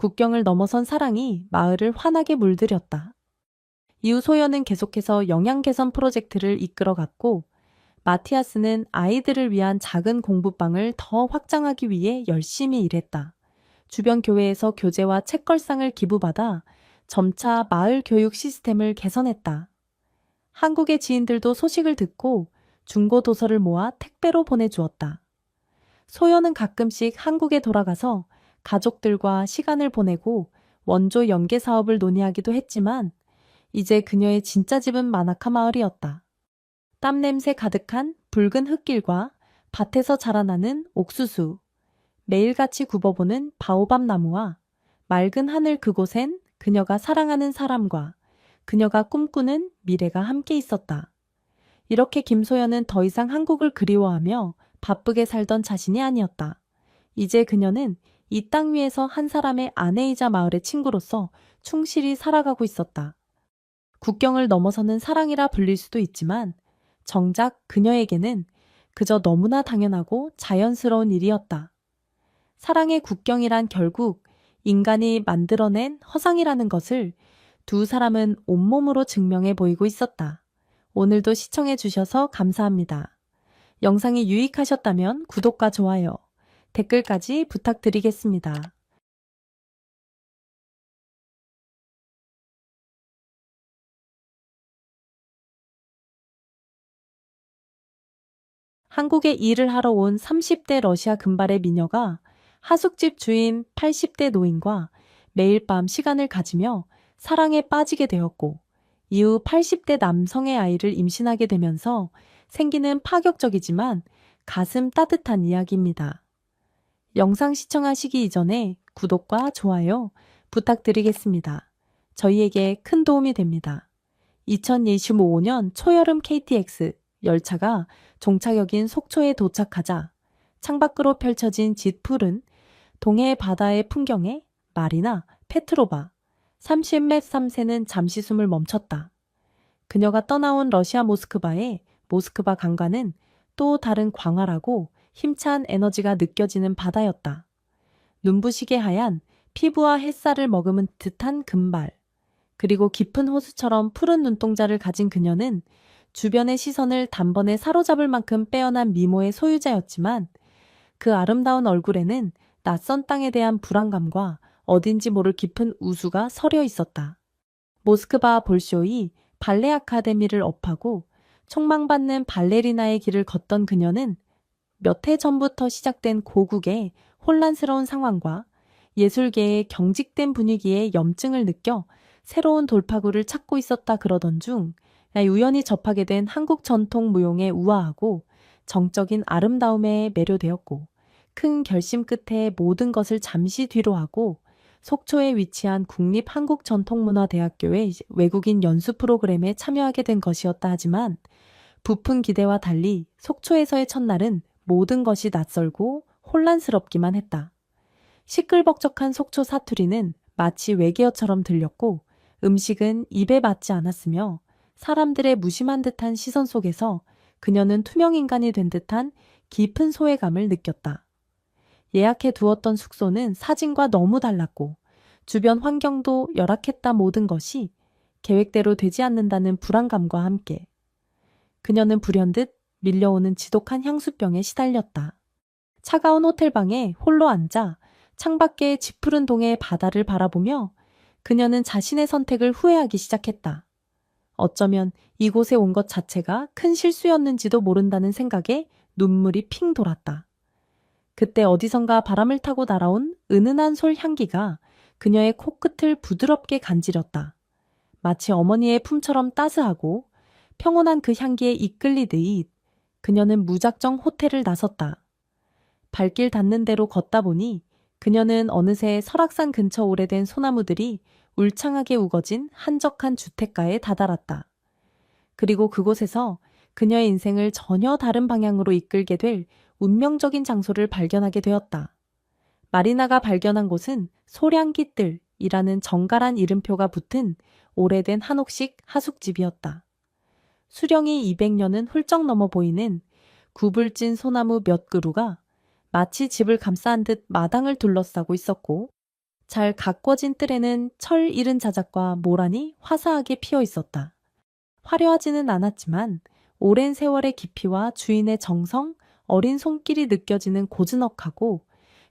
Speaker 1: 국경을 넘어선 사랑이 마을을 환하게 물들였다. 이후 소연은 계속해서 영양 개선 프로젝트를 이끌어갔고, 마티아스는 아이들을 위한 작은 공부방을 더 확장하기 위해 열심히 일했다. 주변 교회에서 교재와 책걸상을 기부받아 점차 마을 교육 시스템을 개선했다. 한국의 지인들도 소식을 듣고 중고 도서를 모아 택배로 보내주었다. 소연은 가끔씩 한국에 돌아가서 가족들과 시간을 보내고 원조 연계 사업을 논의하기도 했지만 이제 그녀의 진짜 집은 마나카 마을이었다. 땀 냄새 가득한 붉은 흙길과 밭에서 자라나는 옥수수, 매일같이 굽어보는 바오밥 나무와 맑은 하늘 그곳엔 그녀가 사랑하는 사람과 그녀가 꿈꾸는 미래가 함께 있었다. 이렇게 김소연은 더 이상 한국을 그리워하며 바쁘게 살던 자신이 아니었다. 이제 그녀는 이 땅 위에서 한 사람의 아내이자 마을의 친구로서 충실히 살아가고 있었다. 국경을 넘어서는 사랑이라 불릴 수도 있지만 정작 그녀에게는 그저 너무나 당연하고 자연스러운 일이었다. 사랑의 국경이란 결국 인간이 만들어낸 허상이라는 것을 두 사람은 온몸으로 증명해 보이고 있었다. 오늘도 시청해 주셔서 감사합니다. 영상이 유익하셨다면 구독과 좋아요, 댓글까지 부탁드리겠습니다. 한국에 일을 하러 온 30대 러시아 금발의 미녀가 하숙집 주인 80대 노인과 매일 밤 시간을 가지며 사랑에 빠지게 되었고, 이후 80대 남성의 아이를 임신하게 되면서 생기는 파격적이지만 가슴 따뜻한 이야기입니다. 영상 시청하시기 이전에 구독과 좋아요 부탁드리겠습니다. 저희에게 큰 도움이 됩니다. 2025년 초여름 KTX 열차가 종착역인 속초에 도착하자 창밖으로 펼쳐진 짙푸른 동해 바다의 풍경에 마리나 페트로바 30맵 3세는 잠시 숨을 멈췄다. 그녀가 떠나온 러시아 모스크바의 모스크바 강가는 또 다른 광활하고 힘찬 에너지가 느껴지는 바다였다. 눈부시게 하얀 피부와 햇살을 머금은 듯한 금발, 그리고 깊은 호수처럼 푸른 눈동자를 가진 그녀는 주변의 시선을 단번에 사로잡을 만큼 빼어난 미모의 소유자였지만 그 아름다운 얼굴에는 낯선 땅에 대한 불안감과 어딘지 모를 깊은 우수가 서려 있었다. 모스크바 볼쇼이 발레 아카데미를 업하고 촉망받는 발레리나의 길을 걷던 그녀는 몇 해 전부터 시작된 고국의 혼란스러운 상황과 예술계의 경직된 분위기에 염증을 느껴 새로운 돌파구를 찾고 있었다 그러던 중 우연히 접하게 된 한국 전통 무용의 우아하고 정적인 아름다움에 매료되었고, 큰 결심 끝에 모든 것을 잠시 뒤로 하고 속초에 위치한 국립한국전통문화대학교의 외국인 연수 프로그램에 참여하게 된 것이었다 하지만 부푼 기대와 달리 속초에서의 첫날은 모든 것이 낯설고 혼란스럽기만 했다. 시끌벅적한 속초 사투리는 마치 외계어처럼 들렸고 음식은 입에 맞지 않았으며 사람들의 무심한 듯한 시선 속에서 그녀는 투명 인간이 된 듯한 깊은 소외감을 느꼈다. 예약해 두었던 숙소는 사진과 너무 달랐고 주변 환경도 열악했다. 모든 것이 계획대로 되지 않는다는 불안감과 함께 그녀는 불현듯 밀려오는 지독한 향수병에 시달렸다. 차가운 호텔방에 홀로 앉아 창밖의 짙푸른 동해의 바다를 바라보며 그녀는 자신의 선택을 후회하기 시작했다. 어쩌면 이곳에 온 것 자체가 큰 실수였는지도 모른다는 생각에 눈물이 핑 돌았다. 그때 어디선가 바람을 타고 날아온 은은한 솔 향기가 그녀의 코끝을 부드럽게 간지렸다. 마치 어머니의 품처럼 따스하고 평온한 그 향기에 이끌리듯 그녀는 무작정 호텔을 나섰다. 발길 닿는 대로 걷다 보니 그녀는 어느새 설악산 근처 오래된 소나무들이 울창하게 우거진 한적한 주택가에 다다랐다. 그리고 그곳에서 그녀의 인생을 전혀 다른 방향으로 이끌게 될 운명적인 장소를 발견하게 되었다. 마리나가 발견한 곳은 소량기뜰이라는 정갈한 이름표가 붙은 오래된 한옥식 하숙집이었다. 수령이 200년은 훌쩍 넘어 보이는 구불진 소나무 몇 그루가 마치 집을 감싸한 듯 마당을 둘러싸고 있었고 잘 가꿔진 뜰에는 철 잃은 자작과 모란이 화사하게 피어 있었다. 화려하지는 않았지만 오랜 세월의 깊이와 주인의 정성, 어린 손길이 느껴지는 고즈넉하고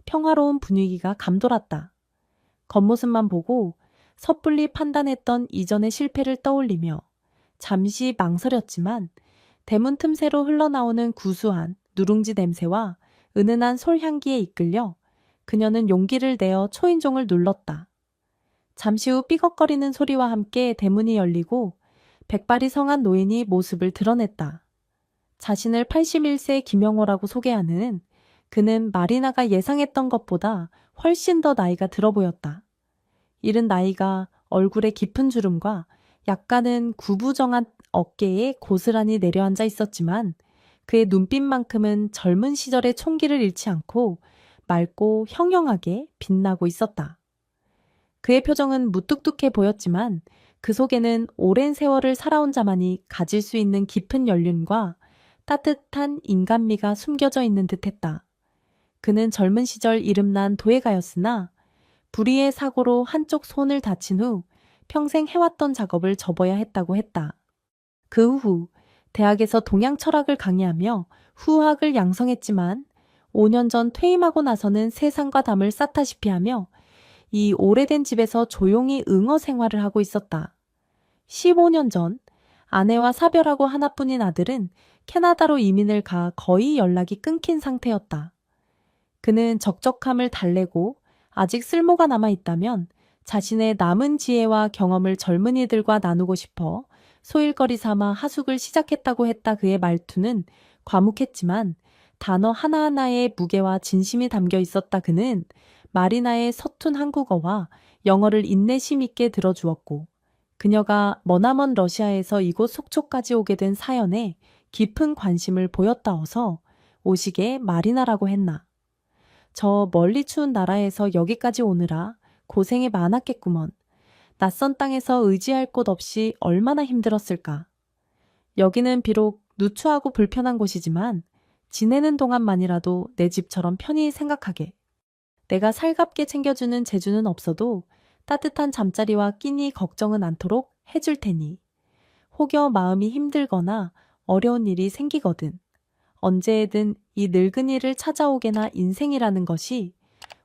Speaker 1: 평화로운 분위기가 감돌았다. 겉모습만 보고 섣불리 판단했던 이전의 실패를 떠올리며 잠시 망설였지만 대문 틈새로 흘러나오는 구수한 누룽지 냄새와 은은한 솔향기에 이끌려 그녀는 용기를 내어 초인종을 눌렀다. 잠시 후 삐걱거리는 소리와 함께 대문이 열리고 백발이 성한 노인이 모습을 드러냈다. 자신을 81세 김영호라고 소개하는 그는 마리나가 예상했던 것보다 훨씬 더 나이가 들어 보였다. 이른 나이가 얼굴에 깊은 주름과 약간은 구부정한 어깨에 고스란히 내려앉아 있었지만 그의 눈빛만큼은 젊은 시절의 총기를 잃지 않고 맑고 형형하게 빛나고 있었다. 그의 표정은 무뚝뚝해 보였지만 그 속에는 오랜 세월을 살아온 자만이 가질 수 있는 깊은 연륜과 따뜻한 인간미가 숨겨져 있는 듯했다. 그는 젊은 시절 이름난 도예가였으나 불의의 사고로 한쪽 손을 다친 후 평생 해왔던 작업을 접어야 했다고 했다. 그 후 대학에서 동양 철학을 강의하며 후학을 양성했지만 5년 전 퇴임하고 나서는 세상과 담을 쌓다시피 하며 이 오래된 집에서 조용히 응어 생활을 하고 있었다. 15년 전 아내와 사별하고 하나뿐인 아들은 캐나다로 이민을 가 거의 연락이 끊긴 상태였다. 그는 적적함을 달래고 아직 쓸모가 남아 있다면 자신의 남은 지혜와 경험을 젊은이들과 나누고 싶어 소일거리 삼아 하숙을 시작했다고 했다. 그의 말투는 과묵했지만 단어 하나하나에 무게와 진심이 담겨 있었다. 그는 마리나의 서툰 한국어와 영어를 인내심 있게 들어주었고 그녀가 머나먼 러시아에서 이곳 속초까지 오게 된 사연에 깊은 관심을 보였다어서 오시게 마리나라고 했나. 저 멀리 추운 나라에서 여기까지 오느라 고생이 많았겠구먼. 낯선 땅에서 의지할 곳 없이 얼마나 힘들었을까. 여기는 비록 누추하고 불편한 곳이지만 지내는 동안만이라도 내 집처럼 편히 생각하게. 내가 살갑게 챙겨주는 재주는 없어도 따뜻한 잠자리와 끼니 걱정은 않도록 해줄 테니. 혹여 마음이 힘들거나 어려운 일이 생기거든. 언제든 이 늙은이를 찾아오게나. 인생이라는 것이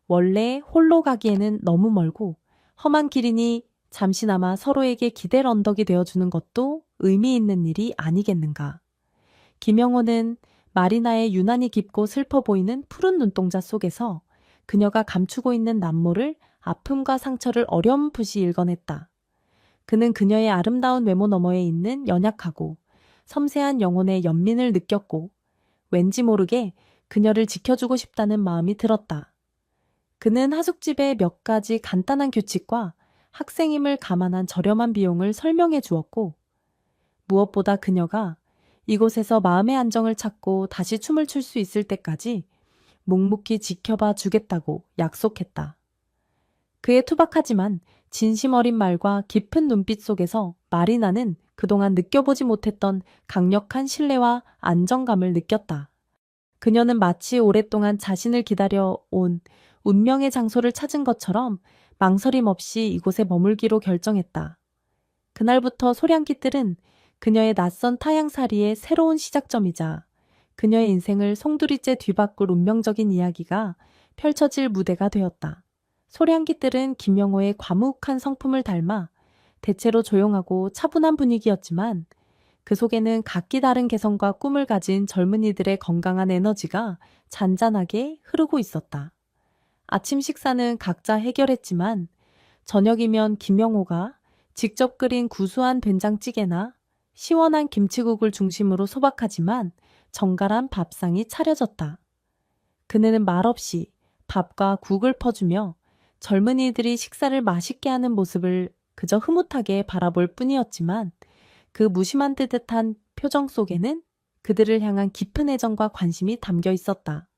Speaker 1: 원래 홀로 가기에는 너무 멀고 험한 길이니 잠시나마 서로에게 기댈 언덕이 되어주는 것도 의미 있는 일이 아니겠는가. 김영호는 마리나의 유난히 깊고 슬퍼 보이는 푸른 눈동자 속에서 그녀가 감추고 있는 남모를 아픔과 상처를 어렴풋이 읽어냈다. 그는 그녀의 아름다운 외모 너머에 있는 연약하고 섬세한 영혼의 연민을 느꼈고 왠지 모르게 그녀를 지켜주고 싶다는 마음이 들었다. 그는 하숙집의 몇 가지 간단한 규칙과 학생임을 감안한 저렴한 비용을 설명해 주었고 무엇보다 그녀가 이곳에서 마음의 안정을 찾고 다시 춤을 출 수 있을 때까지 묵묵히 지켜봐 주겠다고 약속했다. 그의 투박하지만 진심 어린 말과 깊은 눈빛 속에서 마리나는 그동안 느껴보지 못했던 강력한 신뢰와 안정감을 느꼈다. 그녀는 마치 오랫동안 자신을 기다려온 운명의 장소를 찾은 것처럼 망설임 없이 이곳에 머물기로 결정했다. 그날부터 소량기들은 그녀의 낯선 타향살이의 새로운 시작점이자 그녀의 인생을 송두리째 뒤바꿀 운명적인 이야기가 펼쳐질 무대가 되었다. 소량기들은 김영호의 과묵한 성품을 닮아 대체로 조용하고 차분한 분위기였지만 그 속에는 각기 다른 개성과 꿈을 가진 젊은이들의 건강한 에너지가 잔잔하게 흐르고 있었다. 아침 식사는 각자 해결했지만 저녁이면 김영호가 직접 끓인 구수한 된장찌개나 시원한 김치국을 중심으로 소박하지만 정갈한 밥상이 차려졌다. 그는 말없이 밥과 국을 퍼주며 젊은이들이 식사를 맛있게 하는 모습을 그저 흐뭇하게 바라볼 뿐이었지만 그 무심한 듯한 표정 속에는 그들을 향한 깊은 애정과 관심이 담겨 있었다.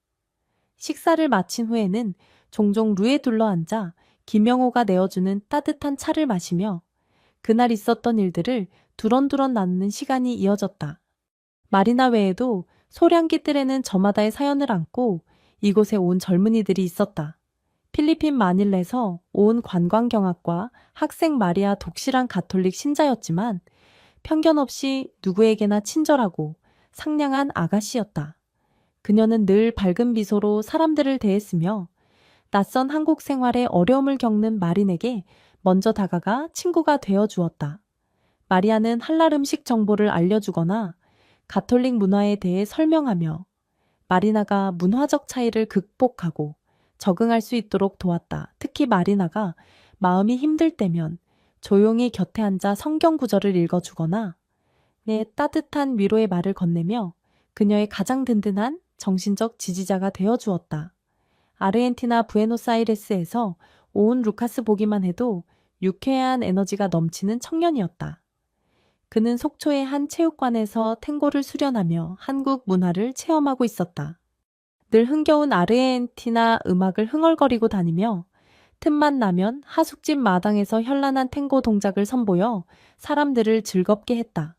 Speaker 1: 식사를 마친 후에는 종종 루에 둘러앉아 김영호가 내어주는 따뜻한 차를 마시며 그날 있었던 일들을 두런두런 나누는 시간이 이어졌다. 마리나 외에도 소량기들에는 저마다의 사연을 안고 이곳에 온 젊은이들이 있었다. 필리핀 마닐레에서 온 관광경학과 학생 마리아 독실한 가톨릭 신자였지만 편견 없이 누구에게나 친절하고 상냥한 아가씨였다. 그녀는 늘 밝은 미소로 사람들을 대했으며 낯선 한국 생활에 어려움을 겪는 마린에게 먼저 다가가 친구가 되어 주었다. 마리아는 할랄 음식 정보를 알려주거나 가톨릭 문화에 대해 설명하며 마리나가 문화적 차이를 극복하고 적응할 수 있도록 도왔다. 특히 마리나가 마음이 힘들 때면 조용히 곁에 앉아 성경 구절을 읽어주거나 내 따뜻한 위로의 말을 건네며 그녀의 가장 든든한 정신적 지지자가 되어 주었다. 아르헨티나 부에노스아이레스에서 온 루카스 보기만 해도 유쾌한 에너지가 넘치는 청년이었다. 그는 속초의 한 체육관에서 탱고를 수련하며 한국 문화를 체험하고 있었다. 늘 흥겨운 아르헨티나 음악을 흥얼거리고 다니며 틈만 나면 하숙집 마당에서 현란한 탱고 동작을 선보여 사람들을 즐겁게 했다.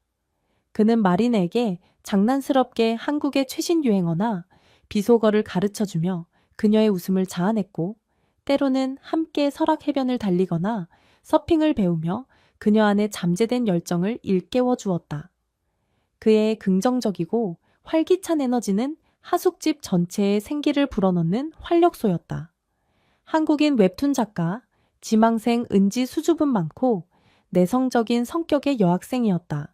Speaker 1: 그는 마린에게 장난스럽게 한국의 최신 유행어나 비속어를 가르쳐주며 그녀의 웃음을 자아냈고 때로는 함께 설악 해변을 달리거나 서핑을 배우며 그녀 안에 잠재된 열정을 일깨워 주었다. 그의 긍정적이고 활기찬 에너지는 하숙집 전체에 생기를 불어넣는 활력소였다. 한국인 웹툰 작가, 지망생 은지 수줍음 많고 내성적인 성격의 여학생이었다.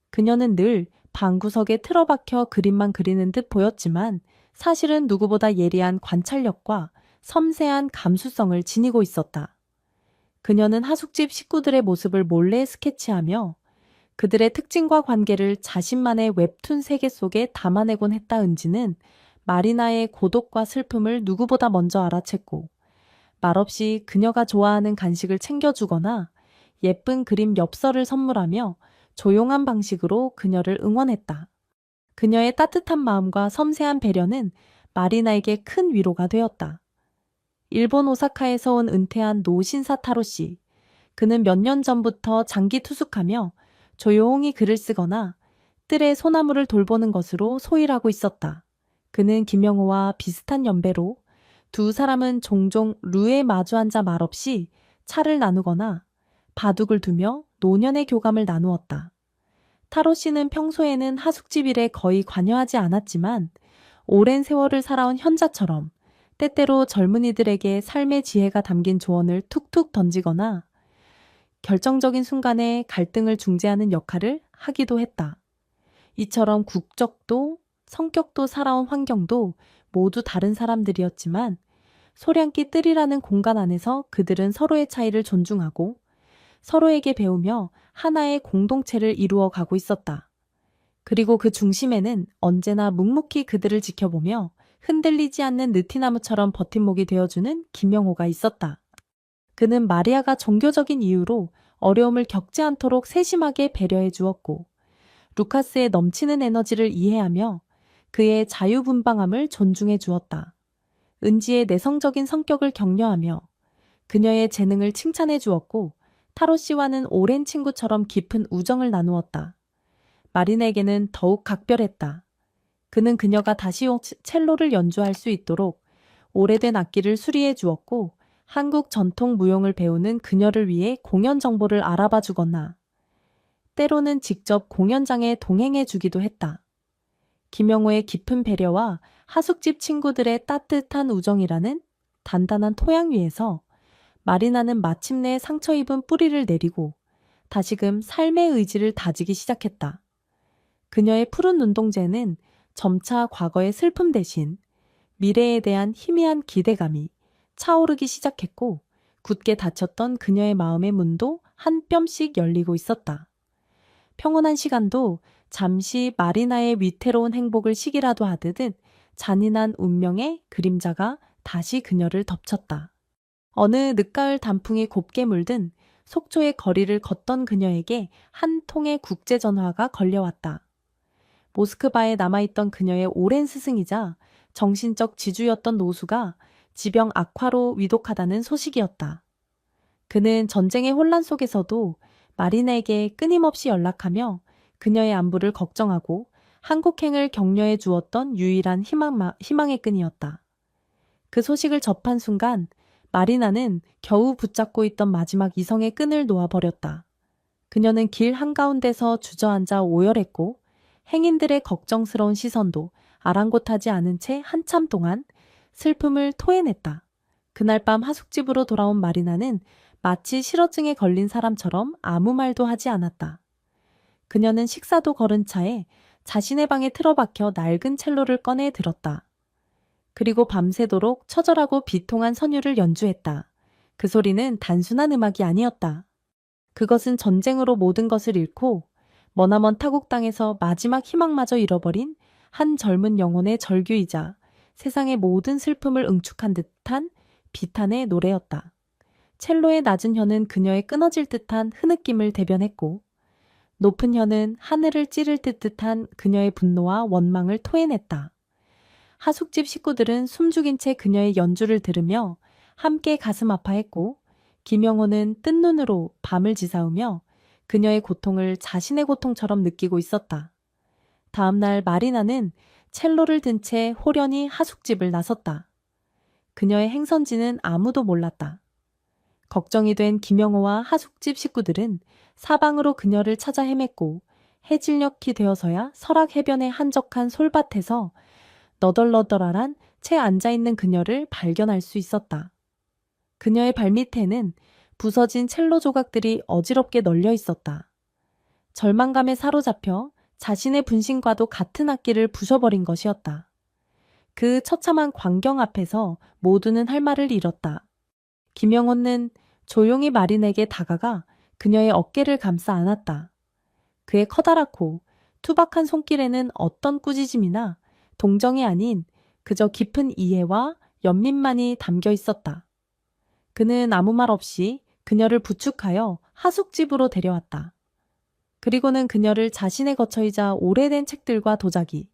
Speaker 1: 그녀는 늘 방구석에 틀어박혀 그림만 그리는 듯 보였지만 사실은 누구보다 예리한 관찰력과 섬세한 감수성을 지니고 있었다. 그녀는 하숙집 식구들의 모습을 몰래 스케치하며 그들의 특징과 관계를 자신만의 웹툰 세계 속에 담아내곤 했다. 은지는 마리나의 고독과 슬픔을 누구보다 먼저 알아챘고 말없이 그녀가 좋아하는 간식을 챙겨주거나 예쁜 그림 엽서를 선물하며 조용한 방식으로 그녀를 응원했다. 그녀의 따뜻한 마음과 섬세한 배려는 마리나에게 큰 위로가 되었다. 일본 오사카에서 온 은퇴한 노신사 타로 씨. 그는 몇 년 전부터 장기 투숙하며 조용히 글을 쓰거나 뜰의 소나무를 돌보는 것으로 소일하고 있었다. 그는 김영호와 비슷한 연배로 두 사람은 종종 루에 마주 앉아 말없이 차를 나누거나 바둑을 두며 노년의 교감을 나누었다. 타로 씨는 평소에는 하숙집 일에 거의 관여하지 않았지만 오랜 세월을 살아온 현자처럼 때때로 젊은이들에게 삶의 지혜가 담긴 조언을 툭툭 던지거나 결정적인 순간에 갈등을 중재하는 역할을 하기도 했다. 이처럼 국적도 성격도 살아온 환경도 모두 다른 사람들이었지만 소량기 뜰이라는 공간 안에서 그들은 서로의 차이를 존중하고 서로에게 배우며 하나의 공동체를 이루어 가고 있었다. 그리고 그 중심에는 언제나 묵묵히 그들을 지켜보며 흔들리지 않는 느티나무처럼 버팀목이 되어주는 김영호가 있었다. 그는 마리아가 종교적인 이유로 어려움을 겪지 않도록 세심하게 배려해 주었고 루카스의 넘치는 에너지를 이해하며 그의 자유분방함을 존중해 주었다. 은지의 내성적인 성격을 격려하며 그녀의 재능을 칭찬해 주었고 타로 씨와는 오랜 친구처럼 깊은 우정을 나누었다. 마린에게는 더욱 각별했다. 그는 그녀가 다시 첼로를 연주할 수 있도록 오래된 악기를 수리해 주었고 한국 전통 무용을 배우는 그녀를 위해 공연 정보를 알아봐 주거나 때로는 직접 공연장에 동행해 주기도 했다. 김영호의 깊은 배려와 하숙집 친구들의 따뜻한 우정이라는 단단한 토양 위에서 마리나는 마침내 상처 입은 뿌리를 내리고 다시금 삶의 의지를 다지기 시작했다. 그녀의 푸른 눈동자에는 점차 과거의 슬픔 대신 미래에 대한 희미한 기대감이 차오르기 시작했고 굳게 닫혔던 그녀의 마음의 문도 한 뼘씩 열리고 있었다. 평온한 시간도 잠시 마리나의 위태로운 행복을 시기라도 하듯 잔인한 운명의 그림자가 다시 그녀를 덮쳤다. 어느 늦가을 단풍이 곱게 물든 속초의 거리를 걷던 그녀에게 한 통의 국제전화가 걸려왔다. 모스크바에 남아있던 그녀의 오랜 스승이자 정신적 지주였던 노수가 지병 악화로 위독하다는 소식이었다. 그는 전쟁의 혼란 속에서도 마리나에게 끊임없이 연락하며 그녀의 안부를 걱정하고 한국행을 격려해 주었던 유일한 희망의 끈이었다. 그 소식을 접한 순간 마리나는 겨우 붙잡고 있던 마지막 이성의 끈을 놓아버렸다. 그녀는 길 한가운데서 주저앉아 오열했고 행인들의 걱정스러운 시선도 아랑곳하지 않은 채 한참 동안 슬픔을 토해냈다. 그날 밤 하숙집으로 돌아온 마리나는 마치 실어증에 걸린 사람처럼 아무 말도 하지 않았다. 그녀는 식사도 거른 차에 자신의 방에 틀어박혀 낡은 첼로를 꺼내 들었다. 그리고 밤새도록 처절하고 비통한 선율을 연주했다. 그 소리는 단순한 음악이 아니었다. 그것은 전쟁으로 모든 것을 잃고 머나먼 타국 땅에서 마지막 희망마저 잃어버린 한 젊은 영혼의 절규이자 세상의 모든 슬픔을 응축한 듯한 비탄의 노래였다. 첼로의 낮은 혀는 그녀의 끊어질 듯한 흐느낌을 대변했고 높은 혀는 하늘을 찌를 듯한 그녀의 분노와 원망을 토해냈다. 하숙집 식구들은 숨죽인 채 그녀의 연주를 들으며 함께 가슴 아파했고 김영호는 뜬 눈으로 밤을 지새우며 그녀의 고통을 자신의 고통처럼 느끼고 있었다. 다음 날 마리나는 첼로를 든 채 호련히 하숙집을 나섰다. 그녀의 행선지는 아무도 몰랐다. 걱정이 된 김영호와 하숙집 식구들은 사방으로 그녀를 찾아 헤맸고 해질녘이 되어서야 설악 해변의 한적한 솔밭에서 너덜너덜한 채 앉아있는 그녀를 발견할 수 있었다. 그녀의 발밑에는 부서진 첼로 조각들이 어지럽게 널려 있었다. 절망감에 사로잡혀 자신의 분신과도 같은 악기를 부셔버린 것이었다. 그 처참한 광경 앞에서 모두는 할 말을 잃었다. 김영호는 조용히 마린에게 다가가 그녀의 어깨를 감싸 안았다. 그의 커다랗고 투박한 손길에는 어떤 꾸짖음이나 동정이 아닌 그저 깊은 이해와 연민만이 담겨 있었다. 그는 아무 말 없이 그녀를 부축하여 하숙집으로 데려왔다. 그리고는 그녀를 자신의 거처이자 오래된 책들과 도자기,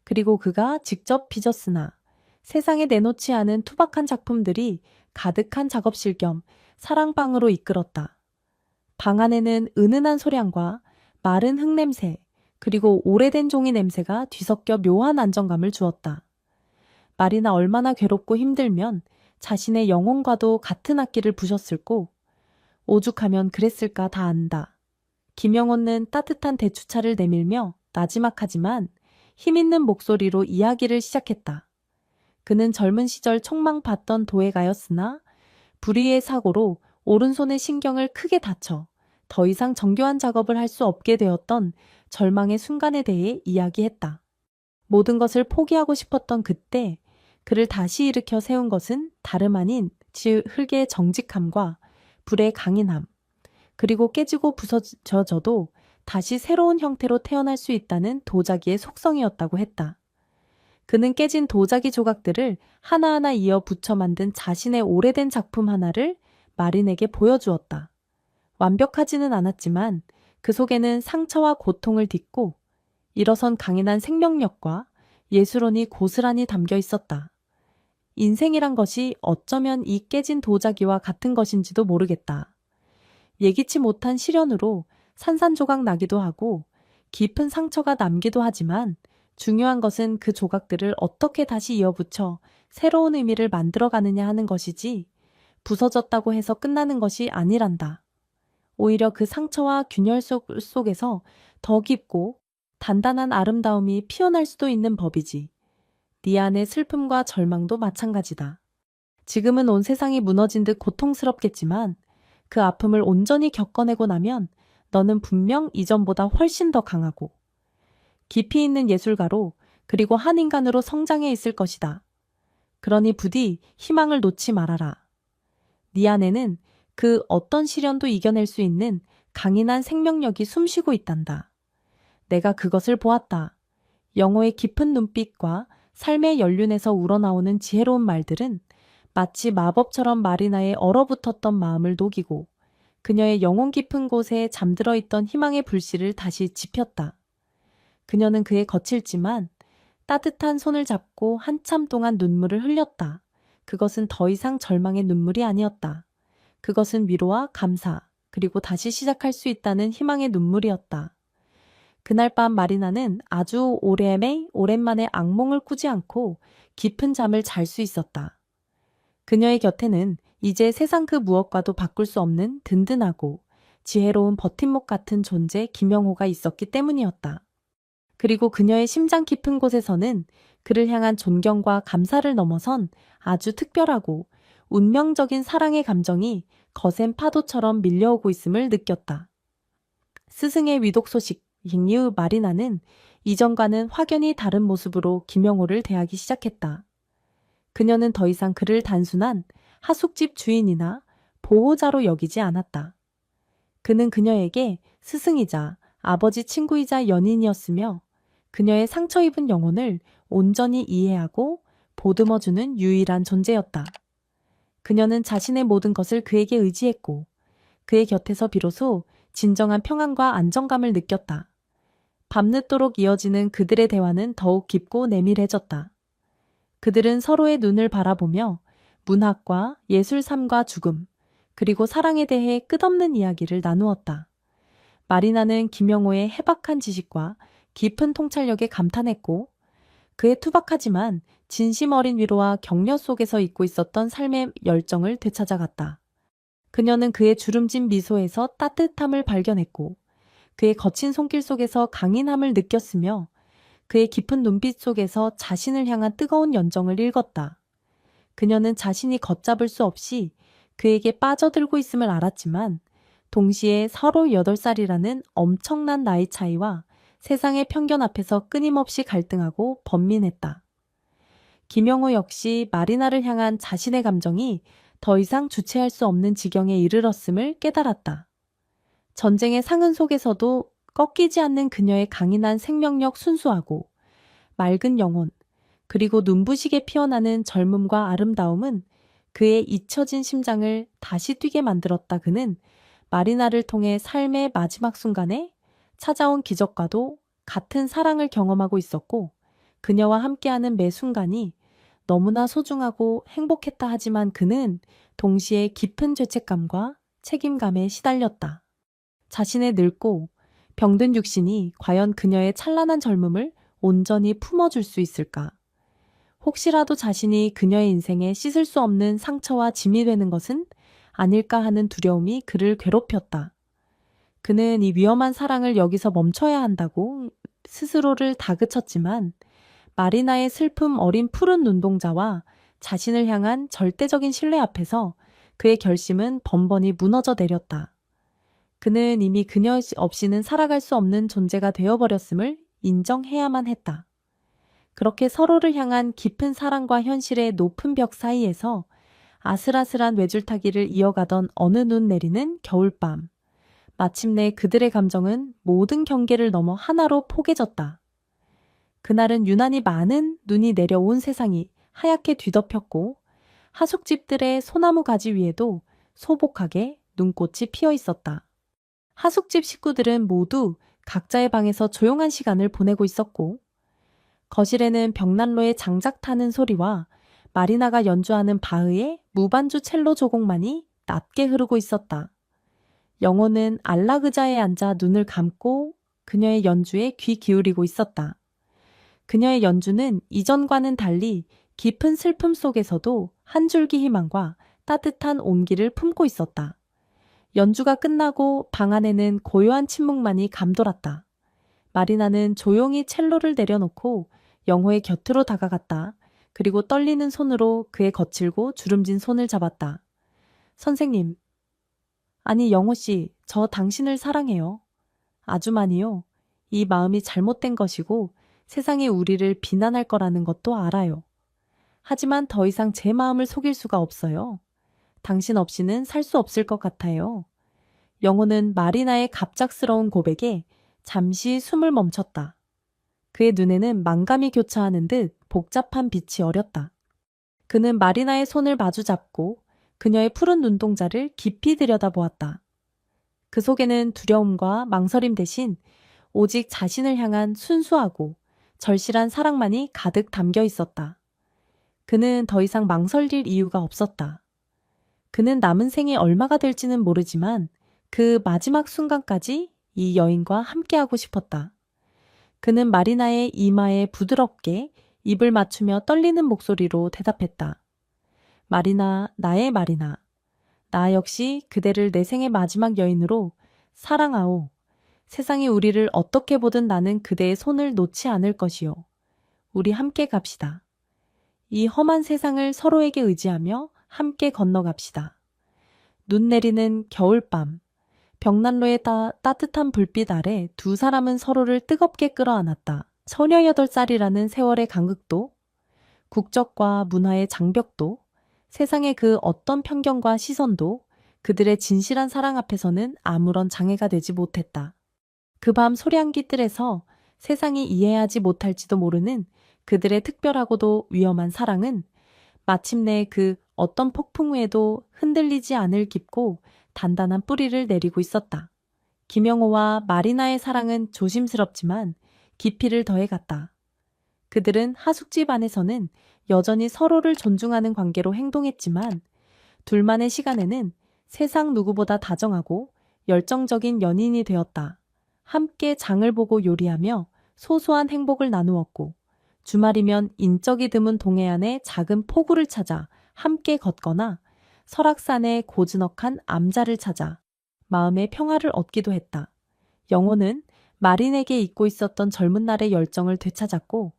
Speaker 1: 그리고 그가 직접 빚었으나 세상에 내놓지 않은 투박한 작품들이 가득한 작업실 겸 사랑방으로 이끌었다. 방 안에는 은은한 소량과 마른 흙냄새, 그리고 오래된 종이 냄새가 뒤섞여 묘한 안정감을 주었다. 마리나 얼마나 괴롭고 힘들면 자신의 영혼과도 같은 악기를 부셨을꼬. 오죽하면 그랬을까 다 안다. 김영호는 따뜻한 대추차를 내밀며 나지막하지만 힘있는 목소리로 이야기를 시작했다. 그는 젊은 시절 촉망받던 도예가였으나 불의의 사고로 오른손의 신경을 크게 다쳐 더 이상 정교한 작업을 할 수 없게 되었던 절망의 순간에 대해 이야기했다. 모든 것을 포기하고 싶었던 그때 그를 다시 일으켜 세운 것은 다름 아닌 흙의 정직함과 불의 강인함, 그리고 깨지고 부서져도 다시 새로운 형태로 태어날 수 있다는 도자기의 속성이었다고 했다. 그는 깨진 도자기 조각들을 하나하나 이어 붙여 만든 자신의 오래된 작품 하나를 마린에게 보여주었다. 완벽하지는 않았지만 그 속에는 상처와 고통을 딛고 일어선 강인한 생명력과 예술혼이 고스란히 담겨 있었다. 인생이란 것이 어쩌면 이 깨진 도자기와 같은 것인지도 모르겠다. 예기치 못한 시련으로 산산조각 나기도 하고 깊은 상처가 남기도 하지만 중요한 것은 그 조각들을 어떻게 다시 이어붙여 새로운 의미를 만들어가느냐 하는 것이지 부서졌다고 해서 끝나는 것이 아니란다. 오히려 그 상처와 균열 속에서 더 깊고 단단한 아름다움이 피어날 수도 있는 법이지. 네 안의 슬픔과 절망도 마찬가지다. 지금은 온 세상이 무너진 듯 고통스럽겠지만 그 아픔을 온전히 겪어내고 나면 너는 분명 이전보다 훨씬 더 강하고 깊이 있는 예술가로 그리고 한 인간으로 성장해 있을 것이다. 그러니 부디 희망을 놓지 말아라. 네 안에는 그 어떤 시련도 이겨낼 수 있는 강인한 생명력이 숨쉬고 있단다. 내가 그것을 보았다. 영호의 깊은 눈빛과 삶의 연륜에서 우러나오는 지혜로운 말들은 마치 마법처럼 마리나의 얼어붙었던 마음을 녹이고 그녀의 영혼 깊은 곳에 잠들어 있던 희망의 불씨를 다시 지폈다. 그녀는 그의 거칠지만 따뜻한 손을 잡고 한참 동안 눈물을 흘렸다. 그것은 더 이상 절망의 눈물이 아니었다. 그것은 위로와 감사, 그리고 다시 시작할 수 있다는 희망의 눈물이었다. 그날 밤 마리나는 아주 오랜만에 악몽을 꾸지 않고 깊은 잠을 잘 수 있었다. 그녀의 곁에는 이제 세상 그 무엇과도 바꿀 수 없는 든든하고 지혜로운 버팀목 같은 존재 김영호가 있었기 때문이었다. 그리고 그녀의 심장 깊은 곳에서는 그를 향한 존경과 감사를 넘어선 아주 특별하고 운명적인 사랑의 감정이 거센 파도처럼 밀려오고 있음을 느꼈다. 스승의 위독 소식 이후 마리나는 이전과는 확연히 다른 모습으로 김영호를 대하기 시작했다. 그녀는 더 이상 그를 단순한 하숙집 주인이나 보호자로 여기지 않았다. 그는 그녀에게 스승이자 아버지 친구이자 연인이었으며 그녀의 상처 입은 영혼을 온전히 이해하고 보듬어주는 유일한 존재였다. 그녀는 자신의 모든 것을 그에게 의지했고 그의 곁에서 비로소 진정한 평안과 안정감을 느꼈다. 밤늦도록 이어지는 그들의 대화는 더욱 깊고 내밀해졌다. 그들은 서로의 눈을 바라보며 문학과 예술 삶과 죽음, 그리고 사랑에 대해 끝없는 이야기를 나누었다. 마리나는 김영호의 해박한 지식과 깊은 통찰력에 감탄했고 그의 투박하지만 진심 어린 위로와 격려 속에서 잊고 있었던 삶의 열정을 되찾아갔다. 그녀는 그의 주름진 미소에서 따뜻함을 발견했고 그의 거친 손길 속에서 강인함을 느꼈으며 그의 깊은 눈빛 속에서 자신을 향한 뜨거운 연정을 읽었다. 그녀는 자신이 걷잡을 수 없이 그에게 빠져들고 있음을 알았지만 동시에 서로 8살이라는 엄청난 나이 차이와 세상의 편견 앞에서 끊임없이 갈등하고 번민했다. 김영호 역시 마리나를 향한 자신의 감정이 더 이상 주체할 수 없는 지경에 이르렀음을 깨달았다. 전쟁의 상흔 속에서도 꺾이지 않는 그녀의 강인한 생명력 순수하고 맑은 영혼, 그리고 눈부시게 피어나는 젊음과 아름다움은 그의 잊혀진 심장을 다시 뛰게 만들었다. 그는 마리나를 통해 삶의 마지막 순간에 찾아온 기적과도 같은 사랑을 경험하고 있었고 그녀와 함께하는 매 순간이 너무나 소중하고 행복했다. 하지만 그는 동시에 깊은 죄책감과 책임감에 시달렸다. 자신의 늙고 병든 육신이 과연 그녀의 찬란한 젊음을 온전히 품어줄 수 있을까? 혹시라도 자신이 그녀의 인생에 씻을 수 없는 상처와 짐이 되는 것은 아닐까 하는 두려움이 그를 괴롭혔다. 그는 이 위험한 사랑을 여기서 멈춰야 한다고 스스로를 다그쳤지만 마리나의 슬픔 어린 푸른 눈동자와 자신을 향한 절대적인 신뢰 앞에서 그의 결심은 번번이 무너져 내렸다. 그는 이미 그녀 없이는 살아갈 수 없는 존재가 되어버렸음을 인정해야만 했다. 그렇게 서로를 향한 깊은 사랑과 현실의 높은 벽 사이에서 아슬아슬한 외줄타기를 이어가던 어느 눈 내리는 겨울밤. 마침내 그들의 감정은 모든 경계를 넘어 하나로 포개졌다. 그날은 유난히 많은 눈이 내려온 세상이 하얗게 뒤덮였고 하숙집들의 소나무 가지 위에도 소복하게 눈꽃이 피어 있었다. 하숙집 식구들은 모두 각자의 방에서 조용한 시간을 보내고 있었고 거실에는 벽난로의 장작 타는 소리와 마리나가 연주하는 바흐의 무반주 첼로 조곡만이 낮게 흐르고 있었다. 영호는 안락 의자에 앉아 눈을 감고 그녀의 연주에 귀 기울이고 있었다. 그녀의 연주는 이전과는 달리 깊은 슬픔 속에서도 한 줄기 희망과 따뜻한 온기를 품고 있었다. 연주가 끝나고 방 안에는 고요한 침묵만이 감돌았다. 마리나는 조용히 첼로를 내려놓고 영호의 곁으로 다가갔다. 그리고 떨리는 손으로 그의 거칠고 주름진 손을 잡았다. 선생님, 아니 영호 씨, 저 당신을 사랑해요. 아주 많이요. 이 마음이 잘못된 것이고 세상이 우리를 비난할 거라는 것도 알아요. 하지만 더 이상 제 마음을 속일 수가 없어요. 당신 없이는 살 수 없을 것 같아요. 영호는 마리나의 갑작스러운 고백에 잠시 숨을 멈췄다. 그의 눈에는 망감이 교차하는 듯 복잡한 빛이 어렸다. 그는 마리나의 손을 마주잡고 그녀의 푸른 눈동자를 깊이 들여다보았다. 그 속에는 두려움과 망설임 대신 오직 자신을 향한 순수하고 절실한 사랑만이 가득 담겨 있었다. 그는 더 이상 망설일 이유가 없었다. 그는 남은 생이 얼마가 될지는 모르지만 그 마지막 순간까지 이 여인과 함께하고 싶었다. 그는 마리나의 이마에 부드럽게 입을 맞추며 떨리는 목소리로 대답했다. 마리나, 나의 마리나, 나 역시 그대를 내 생의 마지막 여인으로 사랑하오. 세상이 우리를 어떻게 보든 나는 그대의 손을 놓지 않을 것이오. 우리 함께 갑시다. 이 험한 세상을 서로에게 의지하며 함께 건너갑시다. 눈 내리는 겨울밤, 벽난로의 따뜻한 불빛 아래 두 사람은 서로를 뜨겁게 끌어안았다. 소녀 8살이라는 세월의 간극도, 국적과 문화의 장벽도, 세상의 그 어떤 편견과 시선도 그들의 진실한 사랑 앞에서는 아무런 장애가 되지 못했다. 그 밤 소량기 뜰에서 세상이 이해하지 못할지도 모르는 그들의 특별하고도 위험한 사랑은 마침내 그 어떤 폭풍 후에도 흔들리지 않을 깊고 단단한 뿌리를 내리고 있었다. 김영호와 마리나의 사랑은 조심스럽지만 깊이를 더해갔다. 그들은 하숙집 안에서는 여전히 서로를 존중하는 관계로 행동했지만 둘만의 시간에는 세상 누구보다 다정하고 열정적인 연인이 되었다. 함께 장을 보고 요리하며 소소한 행복을 나누었고 주말이면 인적이 드문 동해안의 작은 포구를 찾아 함께 걷거나 설악산의 고즈넉한 암자를 찾아 마음의 평화를 얻기도 했다. 영호는 마린에게 잊고 있었던 젊은 날의 열정을 되찾았고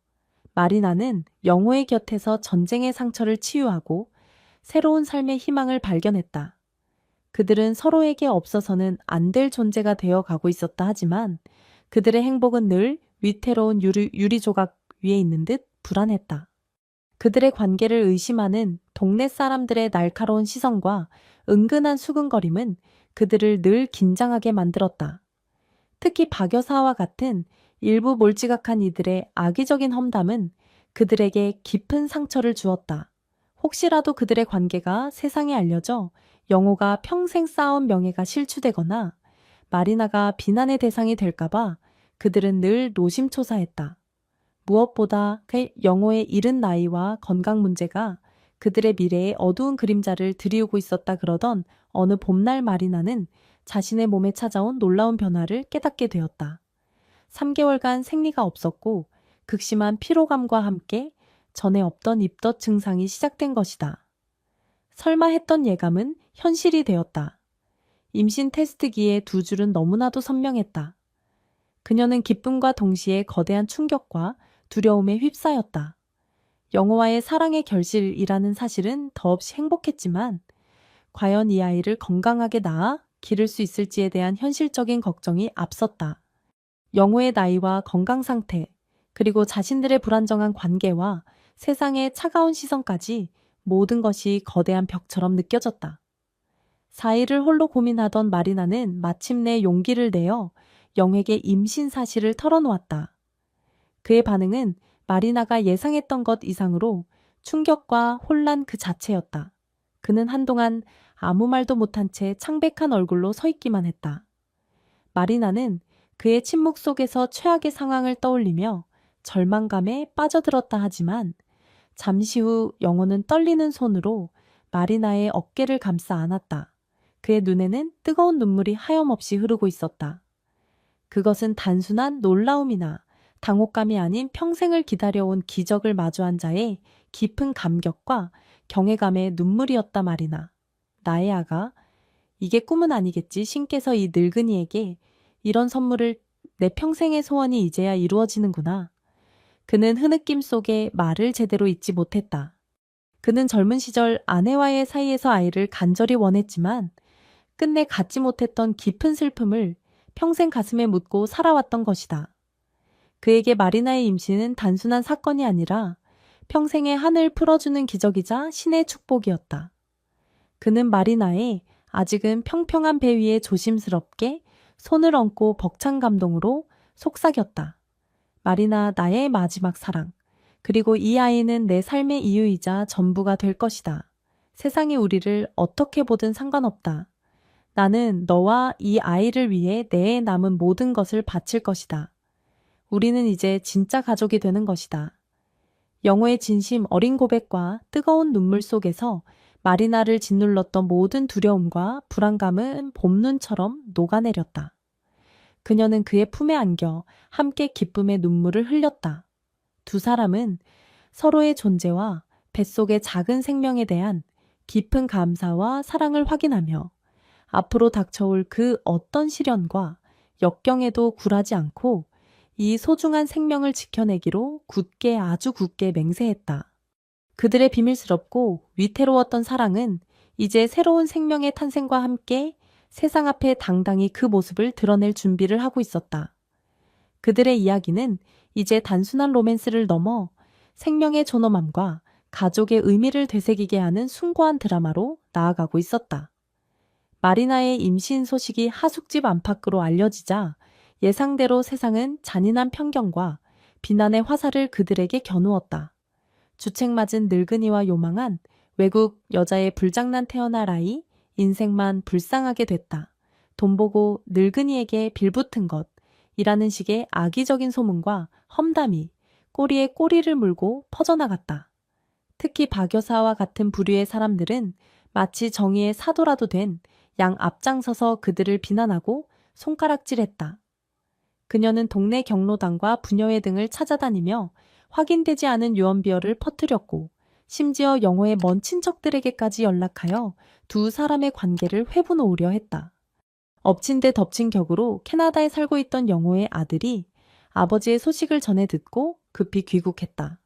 Speaker 1: 마리나는 영호의 곁에서 전쟁의 상처를 치유하고 새로운 삶의 희망을 발견했다. 그들은 서로에게 없어서는 안 될 존재가 되어 가고 있었다 하지만 그들의 행복은 늘 위태로운 유리 조각 위에 있는 듯 불안했다. 그들의 관계를 의심하는 동네 사람들의 날카로운 시선과 은근한 수근거림은 그들을 늘 긴장하게 만들었다. 특히 박 여사와 같은 일부 몰지각한 이들의 악의적인 험담은 그들에게 깊은 상처를 주었다. 혹시라도 그들의 관계가 세상에 알려져 영호가 평생 쌓아온 명예가 실추되거나 마리나가 비난의 대상이 될까봐 그들은 늘 노심초사했다. 무엇보다 영호의 이른 나이와 건강 문제가 그들의 미래에 어두운 그림자를 드리우고 있었다 그러던 어느 봄날 마리나는 자신의 몸에 찾아온 놀라운 변화를 깨닫게 되었다. 3개월간 생리가 없었고 극심한 피로감과 함께 전에 없던 입덧 증상이 시작된 것이다. 설마 했던 예감은 현실이 되었다. 임신 테스트기의 두 줄은 너무나도 선명했다. 그녀는 기쁨과 동시에 거대한 충격과 두려움에 휩싸였다. 영호와의 사랑의 결실이라는 사실은 더없이 행복했지만 과연 이 아이를 건강하게 낳아 기를 수 있을지에 대한 현실적인 걱정이 앞섰다. 영호의 나이와 건강 상태, 그리고 자신들의 불안정한 관계와 세상의 차가운 시선까지 모든 것이 거대한 벽처럼 느껴졌다. 4일을 홀로 고민하던 마리나는 마침내 용기를 내어 영에게 임신 사실을 털어놓았다. 그의 반응은 마리나가 예상했던 것 이상으로 충격과 혼란 그 자체였다. 그는 한동안 아무 말도 못한 채 창백한 얼굴로 서 있기만 했다. 마리나는 그의 침묵 속에서 최악의 상황을 떠올리며 절망감에 빠져들었다 하지만 잠시 후 영호는 떨리는 손으로 마리나의 어깨를 감싸 안았다. 그의 눈에는 뜨거운 눈물이 하염없이 흐르고 있었다. 그것은 단순한 놀라움이나 당혹감이 아닌 평생을 기다려온 기적을 마주한 자의 깊은 감격과 경외감의 눈물이었다 마리나. 나의 아가, 이게 꿈은 아니겠지. 신께서 이 늙은이에게 이런 선물을 내 평생의 소원이 이제야 이루어지는구나. 그는 흐느낌 속에 말을 제대로 잇지 못했다. 그는 젊은 시절 아내와의 사이에서 아이를 간절히 원했지만 끝내 갖지 못했던 깊은 슬픔을 평생 가슴에 묻고 살아왔던 것이다. 그에게 마리나의 임신은 단순한 사건이 아니라 평생의 한을 풀어주는 기적이자 신의 축복이었다. 그는 마리나의 아직은 평평한 배 위에 조심스럽게 손을 얹고 벅찬 감동으로 속삭였다. 마리나, 나의 마지막 사랑. 그리고 이 아이는 내 삶의 이유이자 전부가 될 것이다. 세상이 우리를 어떻게 보든 상관없다. 나는 너와 이 아이를 위해 내에 남은 모든 것을 바칠 것이다. 우리는 이제 진짜 가족이 되는 것이다. 영호의 진심 어린 고백과 뜨거운 눈물 속에서 마리나를 짓눌렀던 모든 두려움과 불안감은 봄눈처럼 녹아내렸다. 그녀는 그의 품에 안겨 함께 기쁨의 눈물을 흘렸다. 두 사람은 서로의 존재와 뱃속의 작은 생명에 대한 깊은 감사와 사랑을 확인하며 앞으로 닥쳐올 그 어떤 시련과 역경에도 굴하지 않고 이 소중한 생명을 지켜내기로 굳게 아주 굳게 맹세했다. 그들의 비밀스럽고 위태로웠던 사랑은 이제 새로운 생명의 탄생과 함께 세상 앞에 당당히 그 모습을 드러낼 준비를 하고 있었다. 그들의 이야기는 이제 단순한 로맨스를 넘어 생명의 존엄함과 가족의 의미를 되새기게 하는 숭고한 드라마로 나아가고 있었다. 마리나의 임신 소식이 하숙집 안팎으로 알려지자 예상대로 세상은 잔인한 편견과 비난의 화살을 그들에게 겨누었다. 주책맞은 늙은이와 요망한 외국 여자의 불장난 태어날 아이, 인생만 불쌍하게 됐다. 돈 보고 늙은이에게 빌붙은 것, 이라는 식의 악의적인 소문과 험담이 꼬리에 꼬리를 물고 퍼져나갔다. 특히 박 여사와 같은 부류의 사람들은 마치 정의의 사도라도 된 양 앞장서서 그들을 비난하고 손가락질했다. 그녀는 동네 경로당과 부녀회 등을 찾아다니며 확인되지 않은 유언비어를 퍼뜨렸고 심지어 영호의 먼 친척들에게까지 연락하여 두 사람의 관계를 회부놓으려 했다. 엎친 데 덮친 격으로 캐나다에 살고 있던 영호의 아들이 아버지의 소식을 전해 듣고 급히 귀국했다.